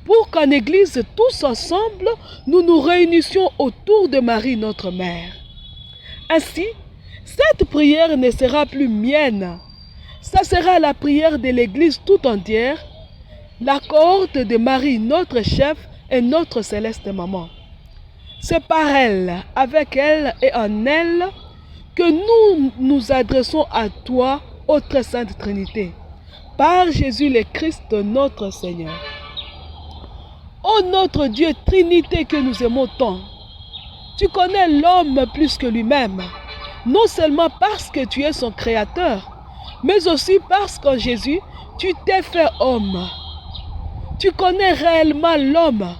pour qu'en Église, tous ensemble, nous nous réunissions autour de Marie, notre Mère. Ainsi, cette prière ne sera plus mienne, ça sera la prière de l'Église tout entière, la cohorte de Marie, notre chef et notre céleste maman. C'est par elle, avec elle et en elle que nous nous adressons à toi, ô très sainte Trinité, par Jésus le Christ, notre Seigneur. Ô notre Dieu, Trinité que nous aimons tant, tu connais l'homme plus que lui-même, non seulement parce que tu es son créateur, mais aussi parce qu'en Jésus, tu t'es fait homme. Tu connais réellement l'homme.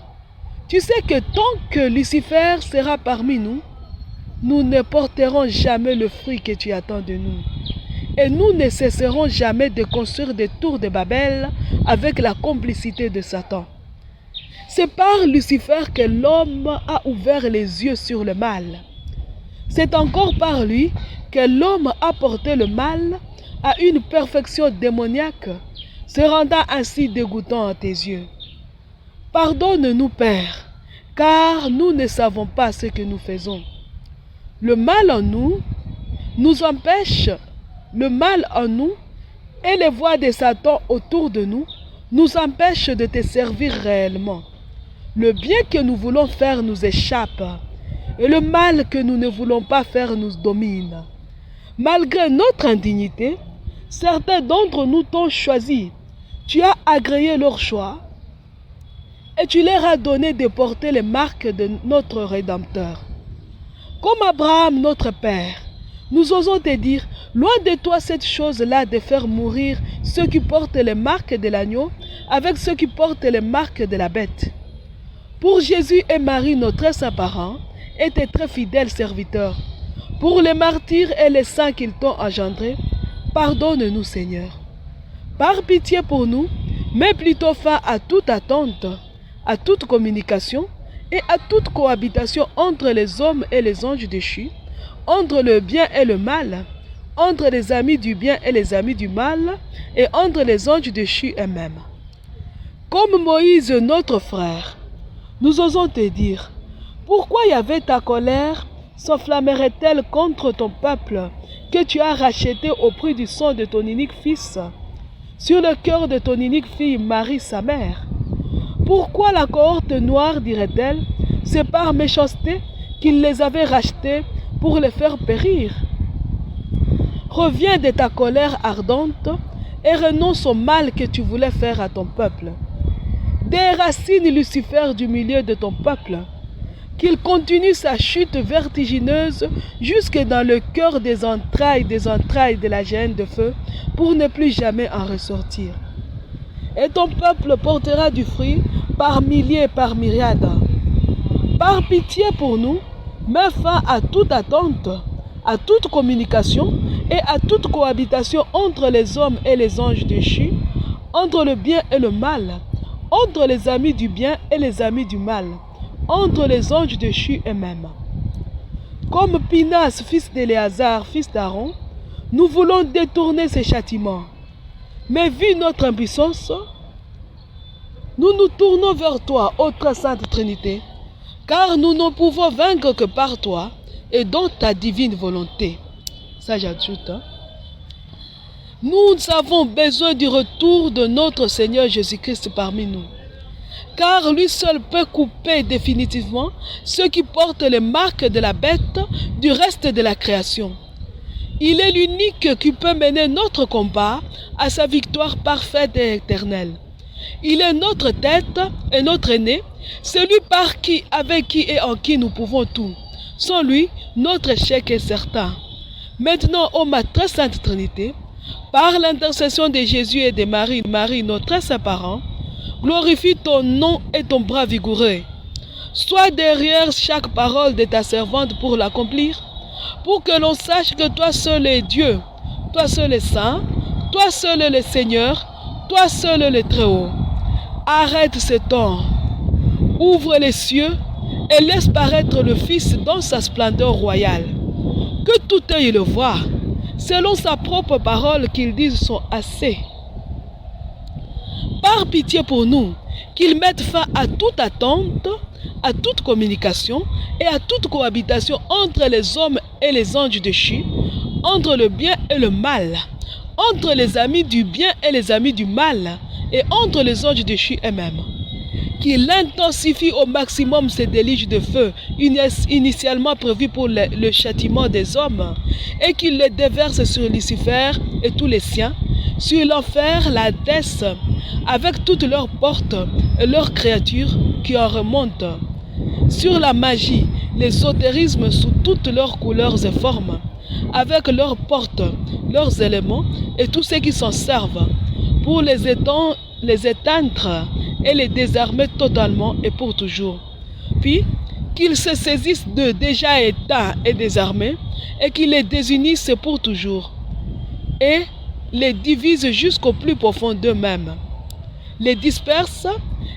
Tu sais que tant que Lucifer sera parmi nous, nous ne porterons jamais le fruit que tu attends de nous. Et nous ne cesserons jamais de construire des tours de Babel avec la complicité de Satan. C'est par Lucifer que l'homme a ouvert les yeux sur le mal. C'est encore par lui que l'homme a porté le mal à une perfection démoniaque, se rendant ainsi dégoûtant à tes yeux. Pardonne-nous, Père, car nous ne savons pas ce que nous faisons. Le mal en nous empêche, le mal en nous et les voix de Satan autour de nous empêchent de te servir réellement. Le bien que nous voulons faire nous échappe et le mal que nous ne voulons pas faire nous domine. Malgré notre indignité, certains d'entre nous t'ont choisi. Tu as agréé leur choix et tu leur as donné de porter les marques de notre Rédempteur. Comme Abraham, notre Père, nous osons te dire, loin de toi cette chose-là de faire mourir ceux qui portent les marques de l'agneau avec ceux qui portent les marques de la bête. Pour Jésus et Marie, nos très saints parents, et tes très fidèles serviteurs, pour les martyrs et les saints qu'ils t'ont engendrés, pardonne-nous, Seigneur. Par pitié pour nous, mets plutôt fin à toute attente, à toute communication et à toute cohabitation entre les hommes et les anges déchus, entre le bien et le mal, entre les amis du bien et les amis du mal, et entre les anges déchus eux-mêmes. Comme Moïse, notre frère, nous osons te dire, pourquoi Yahvé ta colère s'enflammerait-elle contre ton peuple que tu as racheté au prix du sang de ton unique fils, sur le cœur de ton unique fille Marie, sa mère? Pourquoi la cohorte noire, dirait-elle, c'est par méchanceté qu'il les avait rachetés pour les faire périr? Reviens de ta colère ardente et renonce au mal que tu voulais faire à ton peuple. Déracine Lucifer du milieu de ton peuple, qu'il continue sa chute vertigineuse jusque dans le cœur des entrailles de la géhenne de feu, pour ne plus jamais en ressortir. Et ton peuple portera du fruit par milliers, par myriades. Par pitié pour nous, mets fin à toute attente, à toute communication et à toute cohabitation entre les hommes et les anges déchus, entre le bien et le mal, entre les amis du bien et les amis du mal, entre les anges déchus eux-mêmes. Comme Pinas, fils d'Éléazar, fils d'Aaron, nous voulons détourner ces châtiments. Mais vu notre impuissance, nous nous tournons vers toi, ô très sainte Trinité, car nous ne pouvons vaincre que par toi et dans ta divine volonté. Ça j'ajoute. Nous avons besoin du retour de notre Seigneur Jésus-Christ parmi nous, car lui seul peut couper définitivement ceux qui portent les marques de la bête du reste de la création. Il est l'unique qui peut mener notre combat à sa victoire parfaite et éternelle. Il est notre tête et notre aîné, celui par qui, avec qui et en qui nous pouvons tout. Sans lui, notre échec est certain. Maintenant, ô ma très sainte Trinité, par l'intercession de Jésus et de Marie, notre très saint parent, glorifie ton nom et ton bras vigoureux. Sois derrière chaque parole de ta servante pour l'accomplir, pour que l'on sache que toi seul es Dieu, toi seul es saint, toi seul es le Seigneur, toi seul es le Très-Haut. Arrête ce temps, ouvre les cieux et laisse paraître le Fils dans sa splendeur royale. Que tout œil le voie, selon sa propre parole qu'il dise sont assez. Par pitié pour nous, qu'il mette fin à toute attente, à toute communication et à toute cohabitation entre les hommes et les anges déchus, entre le bien et le mal, entre les amis du bien et les amis du mal, et entre les anges déchus eux-mêmes. Qu'il intensifie au maximum ces déluges de feu initialement prévus pour le châtiment des hommes, et qu'il les déverse sur Lucifer et tous les siens, sur l'enfer, la Hadès, avec toutes leurs portes et leurs créatures qui en remontent, sur la magie, l'ésotérisme sous toutes leurs couleurs et formes, avec leurs portes, leurs éléments et tous ceux qui s'en servent, pour les éteindre et les désarmer totalement et pour toujours. Puis, qu'ils se saisissent d'eux déjà éteints et désarmés, et qu'ils les désunissent pour toujours, et les divisent jusqu'au plus profond d'eux-mêmes, les dispersent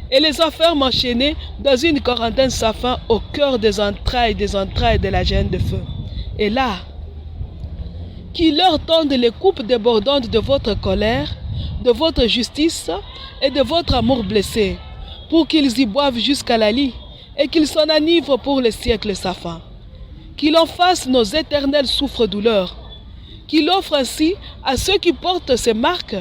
et les enferment enchaînés dans une quarantaine sans fin au cœur des entrailles de la géhenne de feu. Et là, qu'ils leur tendent les coupes débordantes de votre colère, de votre justice et de votre amour blessé, pour qu'ils y boivent jusqu'à la lie et qu'ils s'en enivrent pour les siècles sans fin. Qu'il en fasse nos éternelles souffres-douleurs, qu'il offre ainsi à ceux qui portent ces marques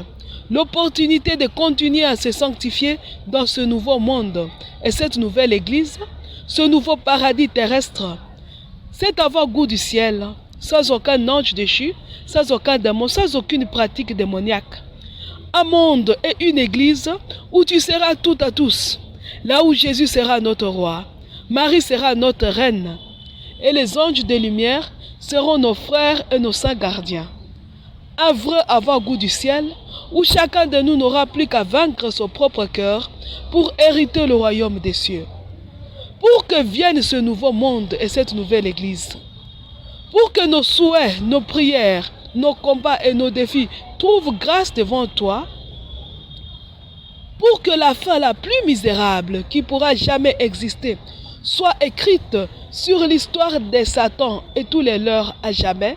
l'opportunité de continuer à se sanctifier dans ce nouveau monde et cette nouvelle Église, ce nouveau paradis terrestre, cet avant-goût du ciel, sans aucun ange déchu, sans aucun démon, sans aucune pratique démoniaque. Un monde et une Église où tu seras tout à tous, là où Jésus sera notre roi, Marie sera notre reine, et les anges de lumière seront nos frères et nos saints gardiens. Un vrai avant-goût du ciel, où chacun de nous n'aura plus qu'à vaincre son propre cœur pour hériter le royaume des cieux. Pour que vienne ce nouveau monde et cette nouvelle Église, pour que nos souhaits, nos prières, nos combats et nos défis trouvent grâce devant toi, pour que la fin la plus misérable qui pourra jamais exister soit écrite sur l'histoire des Satans et tous les leurs à jamais,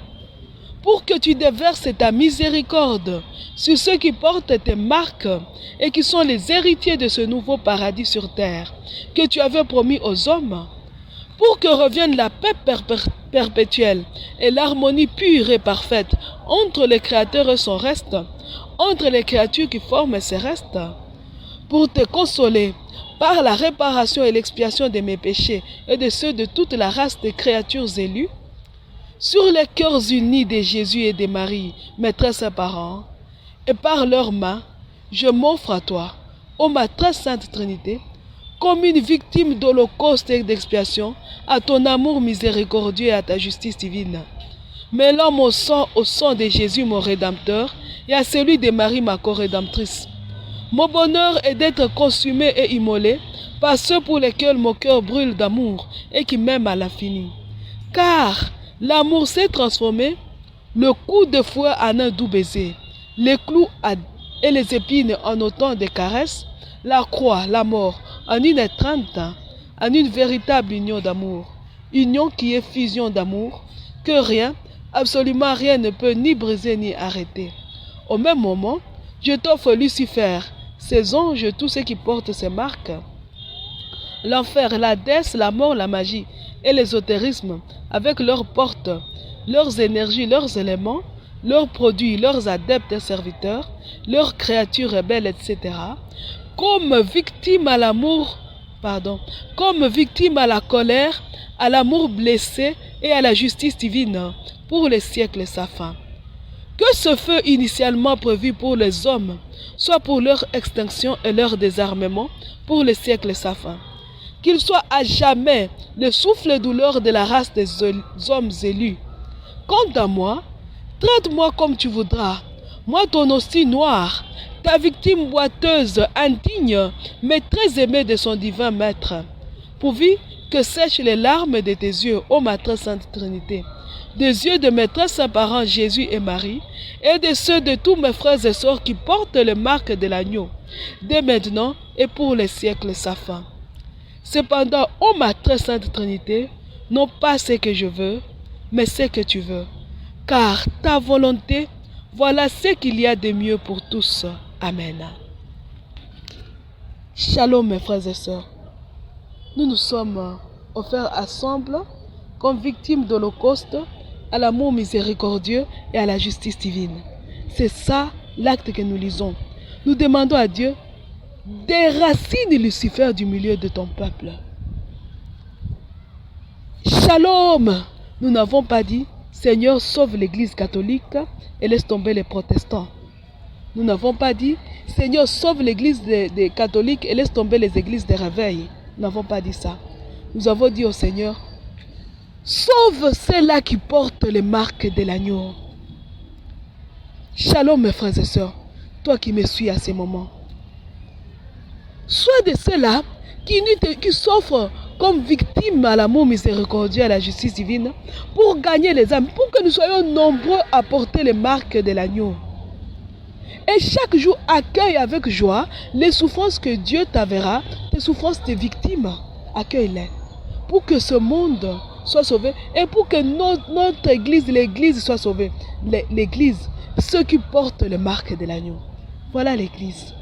pour que tu déverses ta miséricorde sur ceux qui portent tes marques et qui sont les héritiers de ce nouveau paradis sur terre que tu avais promis aux hommes, pour que revienne la paix perpétuelle et l'harmonie pure et parfaite entre les créateurs et son reste, entre les créatures qui forment ces restes, pour te consoler par la réparation et l'expiation de mes péchés et de ceux de toute la race des créatures élues, sur les cœurs unis de Jésus et de Marie, mes très saints parents, et par leurs mains, je m'offre à toi, ô ma très sainte Trinité, comme une victime d'holocauste et d'expiation, à ton amour miséricordieux et à ta justice divine. Mêlant mon sang au sang de Jésus mon Rédempteur et à celui de Marie ma co-rédemptrice. Mon bonheur est d'être consumé et immolé par ceux pour lesquels mon cœur brûle d'amour et qui m'aiment à l'infini. Car l'amour s'est transformé, le coup de fouet en un doux baiser, les clous et les épines en autant de caresses, la croix, la mort, en une étreinte, en une véritable union d'amour. Union qui est fusion d'amour, que rien, absolument rien ne peut ni briser ni arrêter. Au même moment, je t'offre Lucifer, ses anges, tous ceux qui portent ces marques, l'enfer, l'Hadès, la mort, la magie et l'ésotérisme, avec leurs portes, leurs énergies, leurs éléments, leurs produits, leurs adeptes et serviteurs, leurs créatures rebelles, etc., comme victimes à l'amour, comme victimes à la colère, à l'amour blessé et à la justice divine, pour les siècles sans fin. Que ce feu initialement prévu pour les hommes soit pour leur extinction et leur désarmement pour les siècles sans fin. Qu'il soit à jamais le souffle douleur de la race des hommes élus. Quant à moi, traite-moi comme tu voudras, moi ton hostie noire, ta victime boiteuse, indigne, mais très aimée de son divin maître, pourvu que sèchent les larmes de tes yeux, ô ma très sainte Trinité, des yeux de mes très saints parents Jésus et Marie, et de ceux de tous mes frères et sœurs qui portent les marques de l'agneau, dès maintenant et pour les siècles sans fin. Cependant, ô ma très sainte Trinité, non pas ce que je veux, mais ce que tu veux, car ta volonté, voilà ce qu'il y a de mieux pour tous. Amen. Shalom mes frères et sœurs. Nous nous sommes offerts ensemble comme victimes d'Holocauste à l'amour miséricordieux et à la justice divine. C'est ça l'acte que nous lisons. Nous demandons à Dieu, déracine Lucifer du milieu de ton peuple. Shalom. Nous n'avons pas dit, Seigneur, sauve l'Église catholique et laisse tomber les protestants. Nous n'avons pas dit, Seigneur, sauve l'Église des catholiques et laisse tomber les églises des réveils. Nous n'avons pas dit ça. Nous avons dit au Seigneur, sauve ceux-là qui portent les marques de l'agneau. Shalom mes frères et sœurs, toi qui me suis à ces moments. Sois de ceux-là qui s'offrent comme victimes à l'amour miséricordieux et à la justice divine pour gagner les âmes, pour que nous soyons nombreux à porter les marques de l'agneau. Et chaque jour, accueille avec joie les souffrances que Dieu t'enverra, les souffrances des victimes. Accueille-les pour que ce monde soit sauvé et pour que notre église, l'église soit sauvée. L'église, ceux qui portent les marques de l'agneau. Voilà l'église.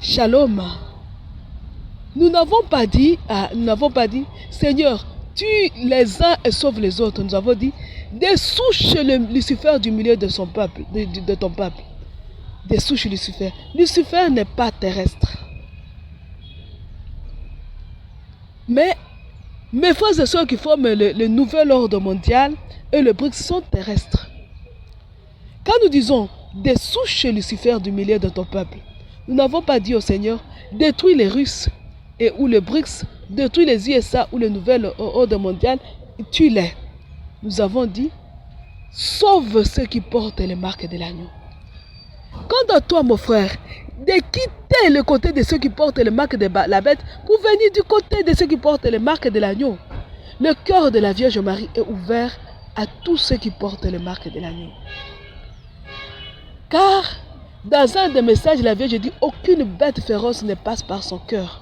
Shalom. Nous n'avons pas dit, Seigneur, tue les uns et sauve les autres. Nous avons dit, dessouche Lucifer du milieu de son peuple, de ton peuple. Dessouche Lucifer. Lucifer n'est pas terrestre. Mais mes frères et sœurs qui forment le nouvel ordre mondial et le BRICS sont terrestres. Quand nous disons, dessouche Lucifer du milieu de ton peuple, nous n'avons pas dit au Seigneur, détruis les Russes et ou le BRICS, détruis les USA ou le nouvel ordre mondial, tue-les. Nous avons dit, sauve ceux qui portent les marques de l'agneau. Quant à toi, mon frère, de quitter le côté de ceux qui portent les marques de la bête pour venir du côté de ceux qui portent les marques de l'agneau. Le cœur de la Vierge Marie est ouvert à tous ceux qui portent les marques de l'agneau. Car dans un des messages, la Vierge dit, aucune bête féroce ne passe par son cœur.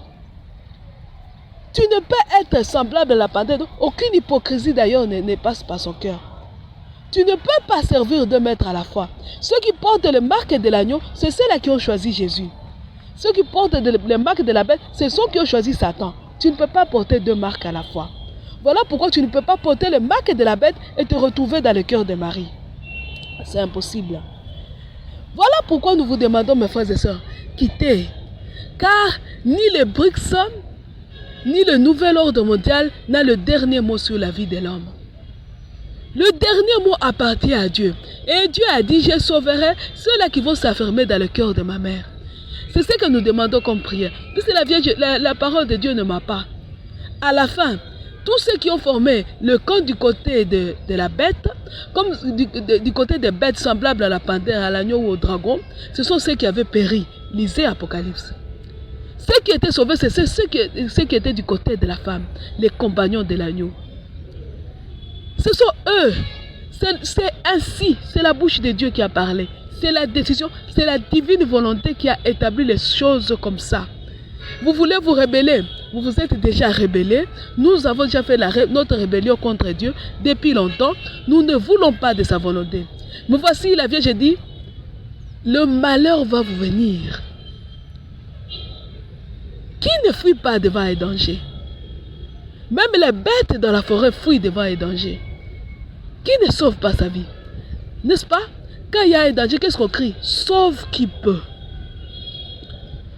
Tu ne peux être semblable à la panthère, aucune hypocrisie d'ailleurs ne passe par son cœur. Tu ne peux pas servir deux maîtres à la fois. Ceux qui portent les marques de l'agneau, c'est ceux-là qui ont choisi Jésus. Ceux qui portent les marques de la bête, c'est ceux qui ont choisi Satan. Tu ne peux pas porter deux marques à la fois. Voilà pourquoi tu ne peux pas porter les marques de la bête et te retrouver dans le cœur de Marie. C'est impossible. Voilà pourquoi nous vous demandons, mes frères et sœurs, quittez. Car ni les BRICS, ni le nouvel ordre mondial n'a le dernier mot sur la vie de l'homme. Le dernier mot appartient à Dieu. Et Dieu a dit, je sauverai ceux-là qui vont s'affirmer dans le cœur de ma mère. C'est ce que nous demandons comme prière. Puisque la parole de Dieu ne ment pas. À la fin, tous ceux qui ont formé le camp du côté de la bête, comme du côté des bêtes semblables à la panthère, à l'agneau ou au dragon, ce sont ceux qui avaient péri. Lisez Apocalypse. Ceux qui étaient sauvés, c'est ceux qui étaient du côté de la femme, les compagnons de l'agneau. Ce sont eux. C'est ainsi, c'est la bouche de Dieu qui a parlé. C'est la décision, c'est la divine volonté qui a établi les choses comme ça. Vous voulez vous rebeller, vous vous êtes déjà rebellés. Nous avons déjà fait notre rébellion contre Dieu depuis longtemps. Nous ne voulons pas de sa volonté. Mais voici, la Vierge dit, le malheur va vous venir. Qui ne fuit pas devant un danger? Même les bêtes dans la forêt fuient devant un danger. Qui ne sauve pas sa vie? N'est-ce pas? Quand il y a un danger, qu'est-ce qu'on crie? Sauve qui peut.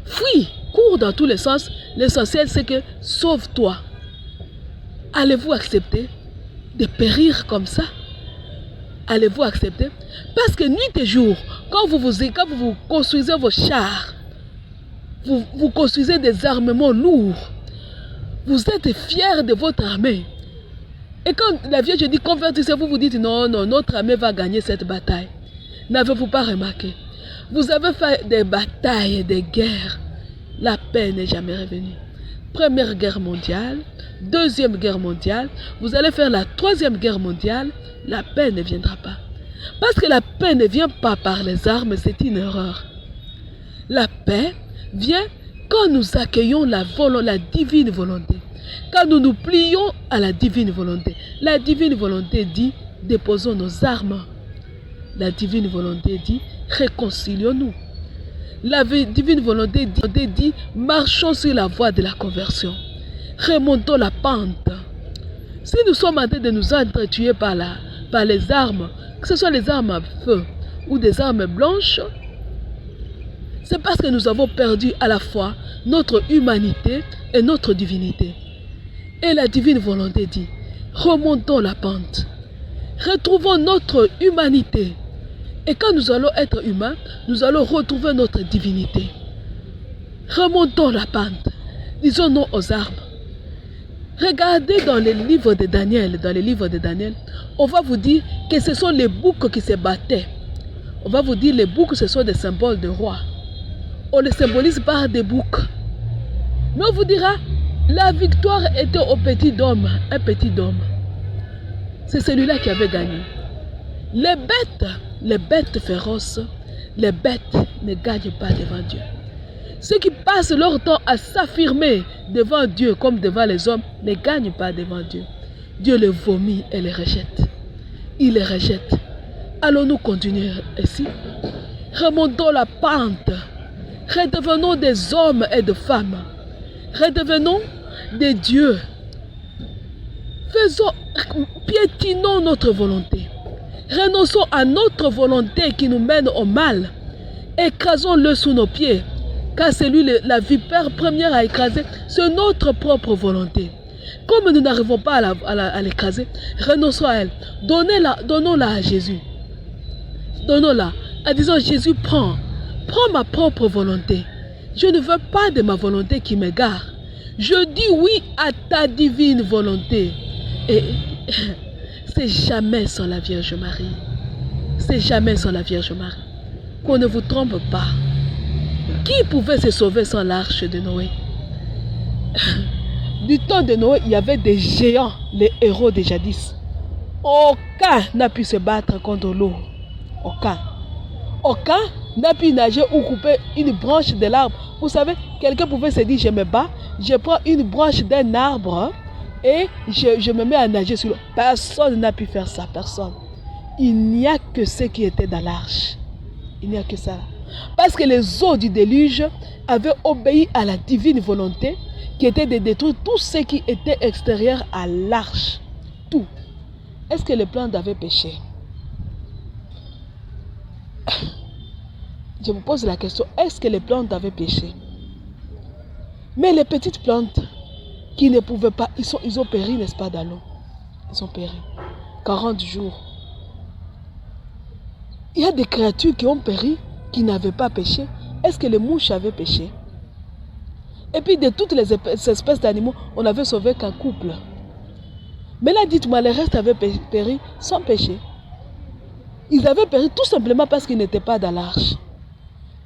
Fuis, cours dans tous les sens. L'essentiel, c'est que sauve-toi. Allez-vous accepter de périr comme ça? Allez-vous accepter? Parce que nuit et jour, quand vous construisez vos chars, vous construisez des armements lourds, vous êtes fiers de votre armée. Et quand la Vierge dit convertissez-vous, vous dites non, non, notre armée va gagner cette bataille. N'avez-vous pas remarqué? Vous avez fait des batailles, des guerres. La paix n'est jamais revenue. Première guerre mondiale, deuxième guerre mondiale, vous allez faire la troisième guerre mondiale, la paix ne viendra pas. Parce que la paix ne vient pas par les armes, c'est une erreur. La paix vient quand nous accueillons la divine volonté. Quand nous nous plions à la divine volonté. La divine volonté dit, déposons nos armes. La divine volonté dit, réconcilions-nous. La divine volonté dit, marchons sur la voie de la conversion. Remontons la pente. Si nous sommes en train de nous entretuer par les armes, que ce soit les armes à feu ou des armes blanches, c'est parce que nous avons perdu à la fois notre humanité et notre divinité. Et la divine volonté dit, remontons la pente. Retrouvons notre humanité. Et quand nous allons être humains, nous allons retrouver notre divinité. Remontons la pente. Disons non aux armes. Regardez dans les livres de Daniel, on va vous dire que ce sont les boucs qui se battaient. On va vous dire que les boucs, ce sont des symboles de rois. On les symbolise par des boucs. Mais on vous dira, la victoire était au petit homme, un petit homme. C'est celui-là qui avait gagné. Les bêtes féroces, les bêtes ne gagnent pas devant Dieu. Ceux qui passent leur temps à s'affirmer devant Dieu comme devant les hommes ne gagnent pas devant Dieu. Dieu les vomit et les rejette. Il les rejette. Allons-nous continuer ainsi? Remontons la pente. Redevenons des hommes et des femmes. Redevenons des dieux. Piétinons notre volonté. Renonçons à notre volonté qui nous mène au mal. Écrasons-le sous nos pieds. Car c'est lui la vipère première à écraser, c'est notre propre volonté. Comme nous n'arrivons pas à l'écraser, renonçons à elle. Donnons-la à Jésus. Donnons-la. En disant, Jésus, prends ma propre volonté. Je ne veux pas de ma volonté qui m'égare. Je dis oui à ta divine volonté. Et c'est jamais sans la Vierge Marie. C'est jamais sans la Vierge Marie. Qu'on ne vous trompe pas. Qui pouvait se sauver sans l'arche de Noé? du temps de Noé, il y avait des géants, les héros de jadis. Aucun n'a pu se battre contre l'eau. Aucun. Aucun n'a pu nager ou couper une branche de l'arbre. Vous savez, quelqu'un pouvait se dire, je me bats, je prends une branche d'un arbre et je me mets à nager sur l'eau. Personne n'a pu faire ça, personne. Il n'y a que ceux qui étaient dans l'arche. Il n'y a que ça. Parce que les eaux du déluge avaient obéi à la divine volonté qui était de détruire tout ce qui était extérieur à l'arche. Tout. Est-ce que les plantes avaient péché? Je vous pose la question, est-ce que les plantes avaient péché? Mais les petites plantes qui ne pouvaient pas, ils ont péri, n'est-ce pas, dans l'eau? Ils ont péri. 40 jours. Il y a des créatures qui ont péri, qui n'avaient pas péché. Est-ce que les mouches avaient péché? Et puis de toutes les espèces d'animaux, on n'avait sauvé qu'un couple. Mais là, dites-moi, les restes avaient péri sans péché. Ils avaient péri tout simplement parce qu'ils n'étaient pas dans l'arche.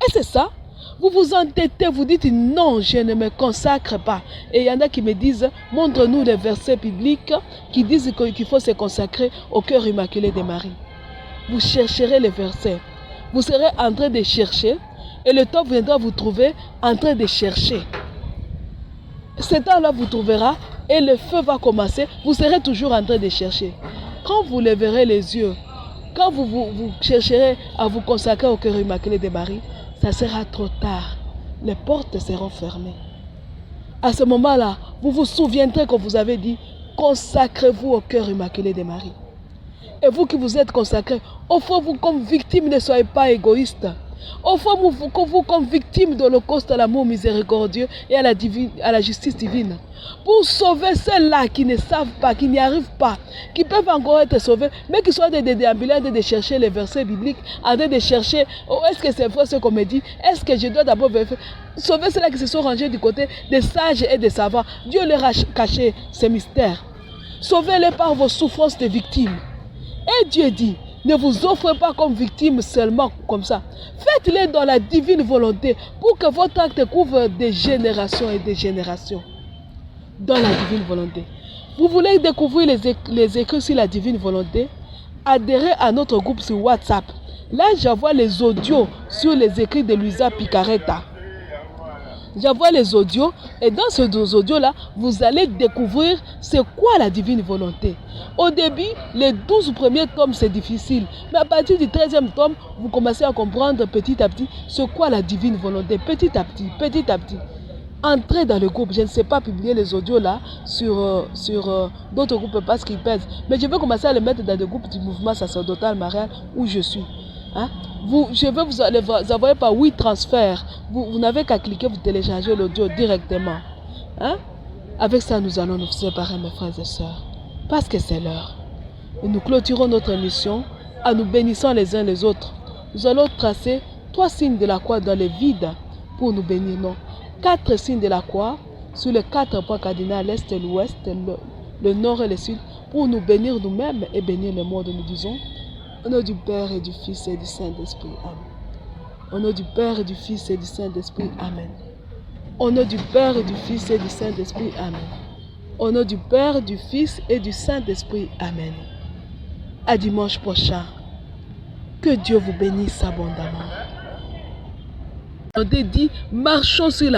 Et c'est ça. Vous vous entêtez, vous dites non, je ne me consacre pas. Et il y en a qui me disent, montre-nous les versets bibliques qui disent qu'il faut se consacrer au cœur immaculé de Marie. Vous chercherez les versets. Vous serez en train de chercher et le temps viendra vous trouver en train de chercher. Ce temps-là vous trouvera et le feu va commencer. Vous serez toujours en train de chercher. Quand vous lèverez les yeux, quand vous chercherez à vous consacrer au cœur immaculé de Marie, ça sera trop tard. Les portes seront fermées. À ce moment-là, vous vous souviendrez qu'on vous avait dit, consacrez-vous au cœur immaculé de Marie. Et vous qui vous êtes consacrés, offrez-vous comme victime, ne soyez pas égoïste. Offrez-vous comme victime de l'Holocauste à l'amour miséricordieux et à la justice divine. Pour sauver ceux-là qui ne savent pas, qui n'y arrivent pas, qui peuvent encore être sauvés, mais qui sont des déambulants de chercher les versets bibliques, en train de chercher, oh, est-ce que c'est vrai ce qu'on me dit? Est-ce que je dois d'abord sauver ceux-là qui se sont rangés du côté des sages et des savants? Dieu leur a caché ces mystères. Sauvez-les par vos souffrances de victimes. Et Dieu dit, ne vous offrez pas comme victime seulement comme ça. Faites-les dans la divine volonté pour que votre acte couvre des générations et des générations. Dans la divine volonté. Vous voulez découvrir les écrits sur la divine volonté? Adhérez à notre groupe sur WhatsApp. Là, j'envoie les audios sur les écrits de Luisa Picaretta. J'envoie les audios et dans ces audios-là, vous allez découvrir c'est quoi la divine volonté. Au début, les 12 premiers tomes, c'est difficile. Mais à partir du 13e tome, vous commencez à comprendre petit à petit c'est quoi la divine volonté. Petit à petit, petit à petit. Entrez dans le groupe. Je ne sais pas publier les audios là sur d'autres groupes parce qu'ils pèsent. Mais je vais commencer à les mettre dans le groupe du mouvement sacerdotal marial où je suis. Hein? Je vais vous envoyer par 8 transferts. Vous n'avez qu'à cliquer, vous téléchargez l'audio directement. Hein? Avec ça, nous allons nous séparer, mes frères et sœurs. Parce que c'est l'heure. Et nous clôturons notre émission en nous bénissant les uns les autres. Nous allons tracer 3 signes de la croix dans le vide pour nous bénir. Non, 4 signes de la croix sur les 4 points cardinaux, l'Est et l'Ouest, le Nord et le Sud, pour nous bénir nous-mêmes et bénir le monde. Nous disons, au nom du Père et du Fils et du Saint-Esprit. Amen. Au nom du Père et du Fils et du Saint-Esprit. Amen. Au nom du Père et du Fils et du Saint-Esprit. Amen. Au nom du Père, du Fils et du Saint-Esprit. Amen. À dimanche prochain. Que Dieu vous bénisse abondamment. On dit, marchons sur la